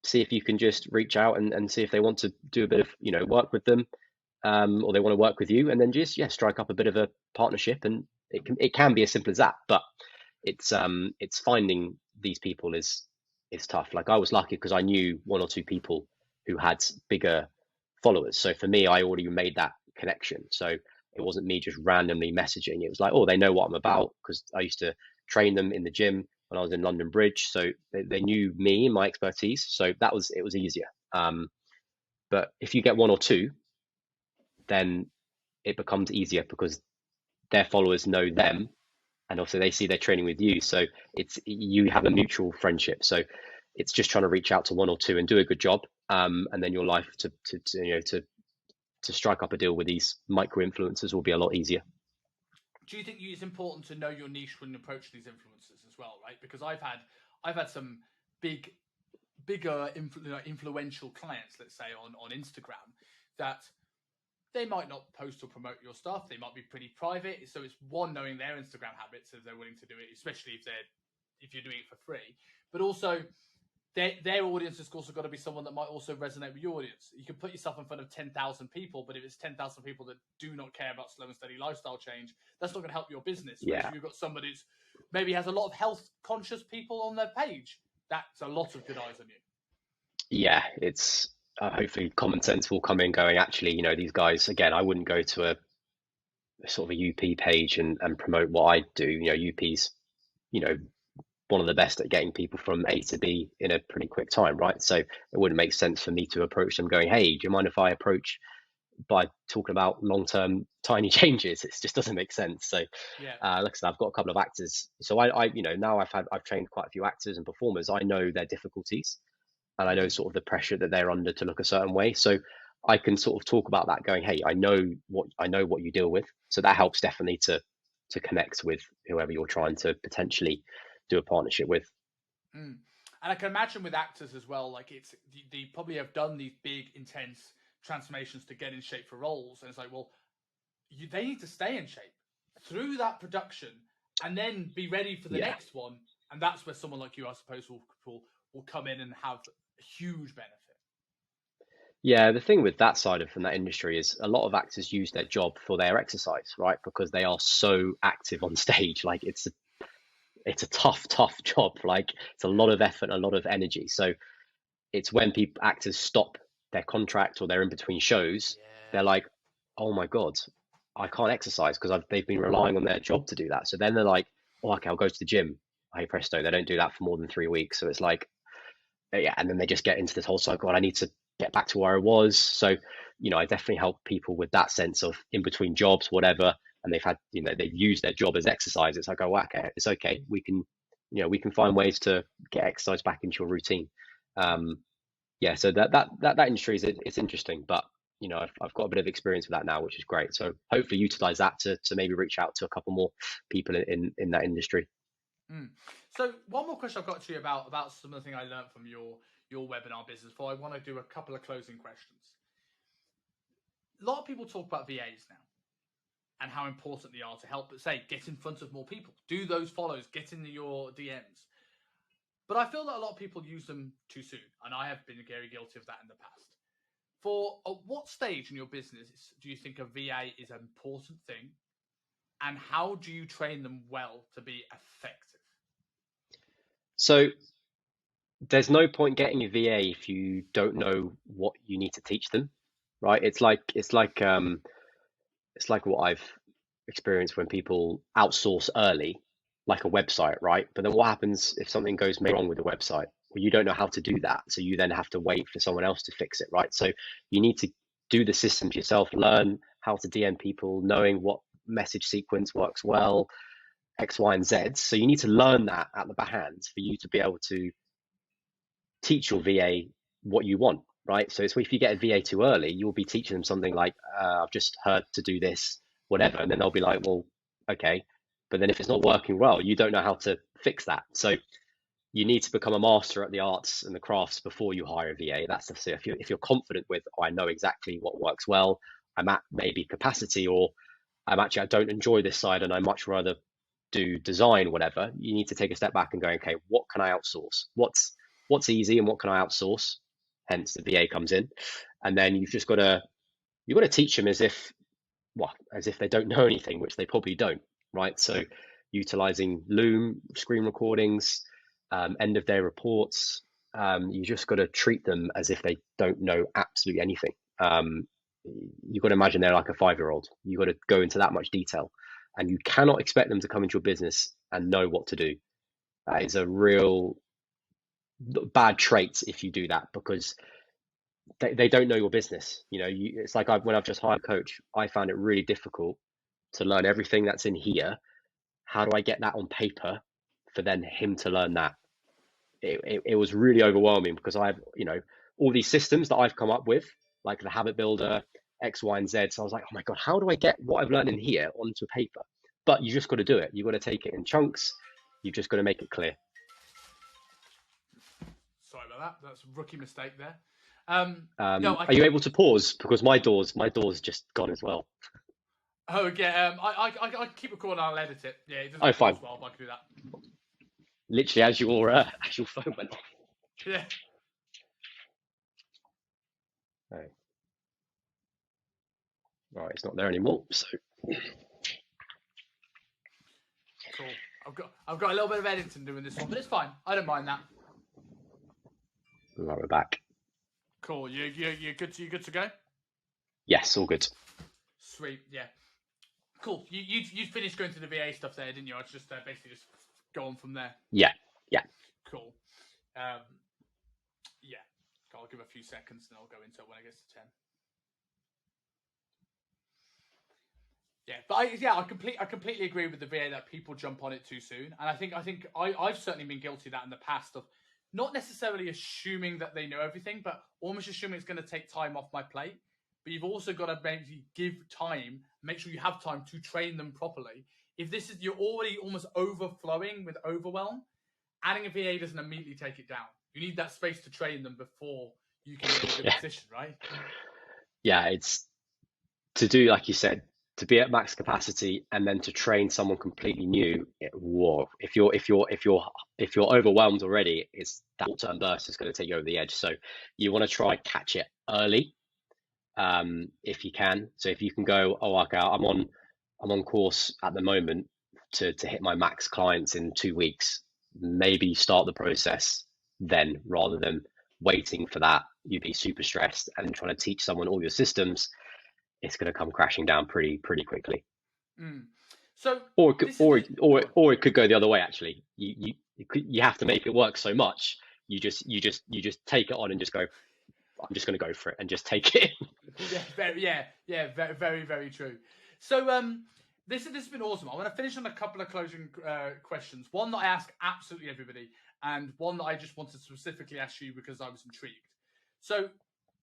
see if you can just reach out and see if they want to do a bit of work with them, or they want to work with you, and then just strike up a bit of a partnership. And it can be as simple as that. But it's finding these people is tough. Like I was lucky because I knew one or two people who had bigger followers, so for me I already made that connection. So it wasn't me just randomly messaging. It was like, oh, they know what I'm about because I used to train them in the gym when I was in London Bridge, so they knew me and my expertise. So it was easier. But if you get one or two, then it becomes easier because their followers know them, and also they see they're training with you. So you have a mutual friendship. So it's just trying to reach out to one or two and do a good job, and then your life to strike up a deal with these micro influencers will be a lot easier. Do you think it's important to know your niche when approaching these influencers as well, right? Because I've had some bigger influential clients, let's say on Instagram, that they might not post or promote your stuff. They might be pretty private. So it's one, knowing their Instagram habits if they're willing to do it, especially if you're doing it for free. But also their audience has also got to be someone that might also resonate with your audience. You can put yourself in front of 10,000 people, but if it's 10,000 people that do not care about slow and steady lifestyle change, that's not going to help your business. Whereas Yeah, if you've got somebody who's maybe has a lot of health conscious people on their page, that's a lot of good eyes on you. yeah, it's hopefully common sense will come in going, actually, these guys, again, I wouldn't go to a sort of a UP page and promote what I do. UP's, you know, one of the best at getting people from A to B in a pretty quick time, right? So it wouldn't make sense for me to approach them going, hey, do you mind if I approach by talking about long-term tiny changes? It just doesn't make sense. So Yeah. like I said, I've got a couple of actors. So I now I've trained quite a few actors and performers. I know their difficulties and I know sort of the pressure that they're under to look a certain way. So I can sort of talk about that going, hey, I know what you deal with. So that helps definitely to connect with whoever you're trying to potentially do a partnership with. Mm. And I can imagine with actors as well, like they probably have done these big, intense transformations to get in shape for roles, and it's like, well, they need to stay in shape through that production, and then be ready for the Yeah. next one. And that's where someone like you, I suppose, will come in and have a huge benefit. Yeah, the thing with that side of from that industry is a lot of actors use their job for their exercise, right? Because they are so active on stage. Like it's a tough job. Like it's a lot of effort, a lot of energy. So it's when people actors stop their contract or they're in between shows, they're Yeah. like, oh my God, I can't exercise because they've been relying on their job to do that. So then they're like, oh, okay, I'll go to the gym. Hey presto, they don't do that for more than 3 weeks. So it's like, yeah, and then they just get into this whole cycle. I need to get back to where I was. So, I definitely help people with that sense of in between jobs, whatever, and they've had, they've used their job as exercise. It's like, oh, okay, it's okay. We can find ways to get exercise back into your routine. Yeah, so that industry it's interesting, but I've got a bit of experience with that now, which is great. So hopefully utilize that to maybe reach out to a couple more people in that industry. So one more question I've got to you about some of the things I learned from your webinar business. Before I want to do a couple of closing questions. A lot of people talk about VAs now and how important they are to help, say, get in front of more people, do those follows, get into your DMs. But I feel that a lot of people use them too soon, and I have been very guilty of that in the past. At what stage in your business do you think a VA is an important thing, and how do you train them well to be effective? So there's no point getting a VA if you don't know what you need to teach them, right? It's like what I've experienced when people outsource early, like a website, right? But then what happens if something goes wrong with the website? Well, you don't know how to do that, so you then have to wait for someone else to fix it, right? So you need to do the systems yourself, learn how to DM people, knowing what message sequence works well, X, Y, and Z. So you need to learn that at the back hand for you to be able to teach your VA what you want, right? So it's if you get a VA too early, you'll be teaching them something like, I've just heard to do this, whatever. And then they'll be like, well, okay. But then if it's not working well, you don't know how to fix that. So you need to become a master at the arts and the crafts before you hire a VA. That's the if you're confident with, oh, I know exactly what works well, I'm at maybe capacity, or I don't enjoy this side and I much rather do design, whatever. You need to take a step back and go, okay, what can I outsource? What's easy and what can I outsource? Hence the VA comes in. And then you've got to teach them as if they don't know anything, which they probably don't, right? So utilizing Loom, screen recordings, end of day reports, you just got to treat them as if they don't know absolutely anything. You've got to imagine they're like a 5-year-old. You've got to go into that much detail, and you cannot expect them to come into your business and know what to do. That is a real bad trait if you do that, because they don't know your business. It's like when I've just hired a coach, I found it really difficult to learn everything that's in here. How do I get that on paper for then him to learn that? It was really overwhelming, because I've all these systems that I've come up with, like the habit builder, X, Y, and Z. So I was like, oh my God, how do I get what I've learned in here onto paper? But you just got to do it. You've got to take it in chunks. You've just got to make it clear. Sorry about that. That's a rookie mistake there. No, are you able to pause? Because my door's just gone as well. Oh, yeah. I keep recording. I'll edit it. Yeah, it doesn't fine. well, but I can do that. Literally, as your phone went off. Yeah. Right, it's not there anymore. So cool. I've got a little bit of editing doing this one, but it's fine. I don't mind that. Right, we're back. Cool. You good? You good to go? Yes, all good. Sweet. Yeah. Cool. You finished going through the VA stuff there, didn't you? I just basically just go on from there. Yeah. Cool. Yeah. I'll give a few seconds and I'll go into it when it gets to 10. Yeah, but I completely agree with the VA that people jump on it too soon, and I think I've certainly been guilty of that in the past, of not necessarily assuming that they know everything, but almost assuming it's going to take time off my plate. But you've also got to maybe give time, make sure you have time to train them properly. If you're already almost overflowing with overwhelm, adding a VA doesn't immediately take it down. You need that space to train them before you can get in a good position, right? Yeah, it's to do, like you said, to be at max capacity and then to train someone completely new. If you're overwhelmed already, it's that short-term burst is going to take you over the edge. So you want to try catch it early, if you can. So if you can go, okay, I'm on course at the moment to hit my max clients in 2 weeks. Maybe start the process then, rather than waiting for that. You'd be super stressed and trying to teach someone all your systems. It's going to come crashing down pretty quickly. So, or it could go the other way. Actually, you have to make it work so much. You just take it on and just go, I'm just going to go for it and just take it. Very, very true. So, this has been awesome. I want to finish on a couple of closing questions. One that I ask absolutely everybody, and one that I just wanted to specifically ask you because I was intrigued. So,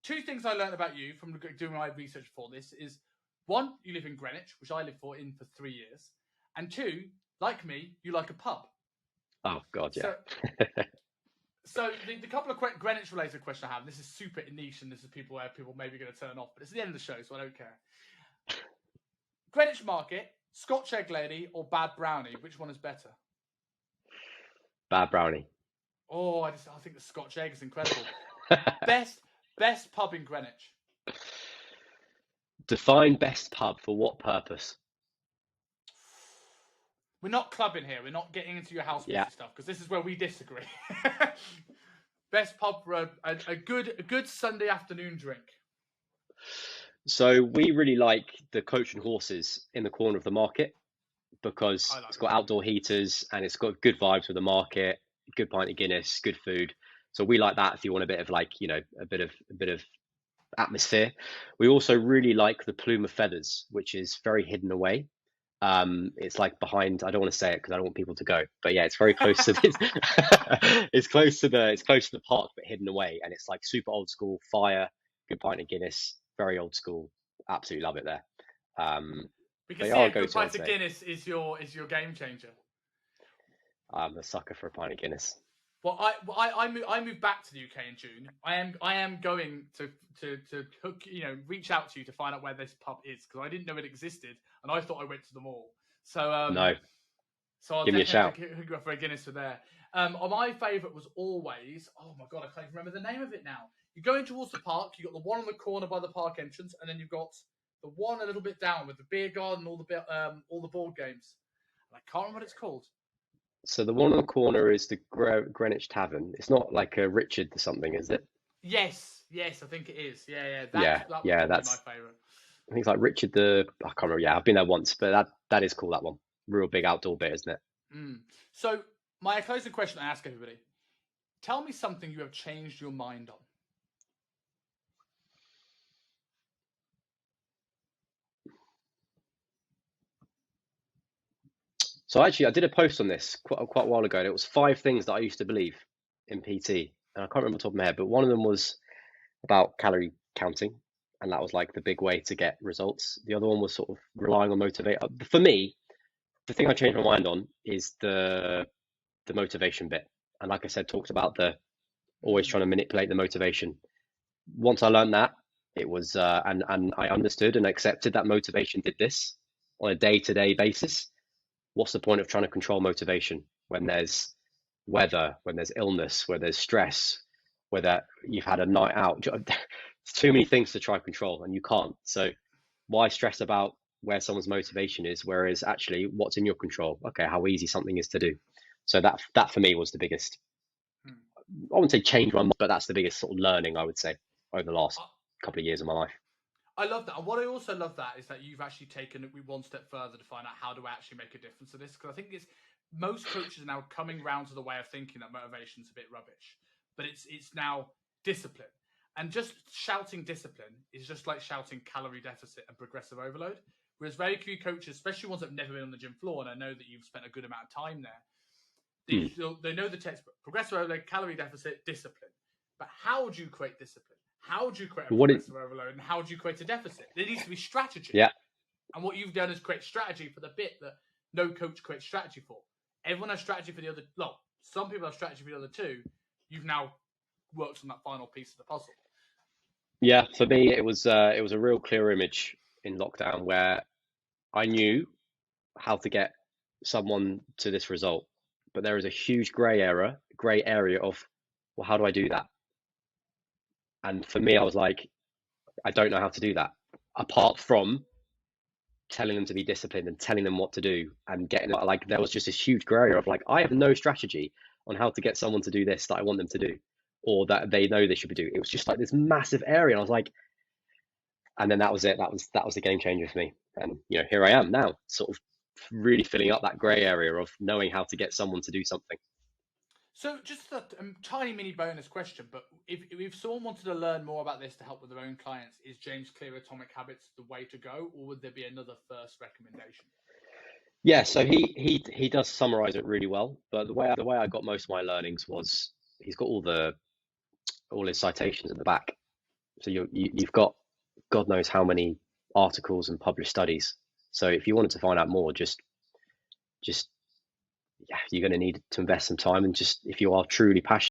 two things I learned about you from doing my research for this is, one, you live in Greenwich, which I lived for 3 years, and two, like me, you like a pub. Oh God, yeah. So the couple of Greenwich related questions I have, this is super niche, and this is where people maybe going to turn off, but it's the end of the show, so I don't care. Greenwich Market, Scotch egg lady, or bad brownie? Which one is better? Bad brownie. Oh, I think the Scotch egg is incredible. Best pub in Greenwich. Define best pub for what purpose? We're not clubbing here. We're not getting into your house stuff, because this is where we disagree. Best pub for a good Sunday afternoon drink. So we really like the Coach and Horses in the corner of the market, because it's got outdoor heaters and it's got good vibes with the market, good pint of Guinness, good food. So we like that if you want a bit of a bit of atmosphere. We also really like the Plume of Feathers, which is very hidden away. It's like behind, I don't want to say it because I don't want people to go, but yeah, it's very close to this. It's close to the park, but hidden away, and it's like super old school, fire, good pint of Guinness, very old school. Absolutely love it there. Because a good pint of Guinness is your game changer. I'm a sucker for a pint of Guinness. Well, I moved back to the UK in June. I am going to hook, reach out to you to find out where this pub is, because I didn't know it existed, and I thought I went to them all. So no. So I'll give me a shout. Hook you up for a Guinness for there. My favourite was always, oh my god, I can't even remember the name of it now. You're going towards the park. You got the one on the corner by the park entrance, and then you've got the one a little bit down with the beer garden, all the board games. And I can't remember what it's called. So the one on the corner is the Greenwich Tavern. It's not like a Richard or something, is it? Yes, I think it is. Yeah. That's my favourite. I think it's like Richard I can't remember. Yeah, I've been there once, but that is cool. That one, real big outdoor bit, isn't it? So my closing question I ask everybody: tell me something you have changed your mind on. So actually, I did a post on this quite a while ago, and it was 5 things that I used to believe in PT, and I can't remember off the top of my head, but one of them was about calorie counting, and that was like the big way to get results. The other one was sort of relying on motivate. For me, the thing I changed my mind on is the motivation bit, and like I said, talked about the always trying to manipulate the motivation. Once I learned that, it was and I understood and accepted that motivation did this on a day-to-day basis. What's the point of trying to control motivation when there's weather, when there's illness, where there's stress, whether you've had a night out? There's too many things to try and control, and you can't. So why stress about where someone's motivation is, whereas actually what's in your control? Okay, how easy something is to do. So that for me was the biggest, I wouldn't say change my mind, but that's the biggest sort of learning, I would say, over the last couple of years of my life. I love that. And what I also love that is that you've actually taken it one step further to find out how do I actually make a difference to this. Because I think most coaches are now coming round to the way of thinking that motivation is a bit rubbish, but it's now discipline. And just shouting discipline is just like shouting calorie deficit and progressive overload. Whereas very few coaches, especially ones that have never been on the gym floor, and I know that you've spent a good amount of time there, they know the textbook: progressive overload, calorie deficit, discipline. But how do you create discipline? How do you create a progressive overload, and how do you create a deficit? There needs to be strategy. Yeah. And what you've done is create strategy for the bit that no coach creates strategy for. Everyone has strategy for the other. Well, some people have strategy for the other two. You've now worked on that final piece of the puzzle. Yeah, for me, it was a real clear image in lockdown where I knew how to get someone to this result, but there is a huge grey area of, well, how do I do that? And for me, I was like, I don't know how to do that, apart from telling them to be disciplined and telling them what to do and getting like, there was just this huge grey area of like, I have no strategy on how to get someone to do this that I want them to do, or that they know they should be doing. It was just like this massive area, and I was like, and then that was it. That was the game changer for me. And here I am now, sort of really filling up that grey area of knowing how to get someone to do something. So just a tiny mini bonus question, but if someone wanted to learn more about this to help with their own clients, is James Clear Atomic Habits the way to go, or would there be another first recommendation? Yeah, so he does summarize it really well, but the way I got most of my learnings was he's got all his citations at the back. So you've got God knows how many articles and published studies. So if you wanted to find out more, just yeah, you're going to need to invest some time, and just if you are truly passionate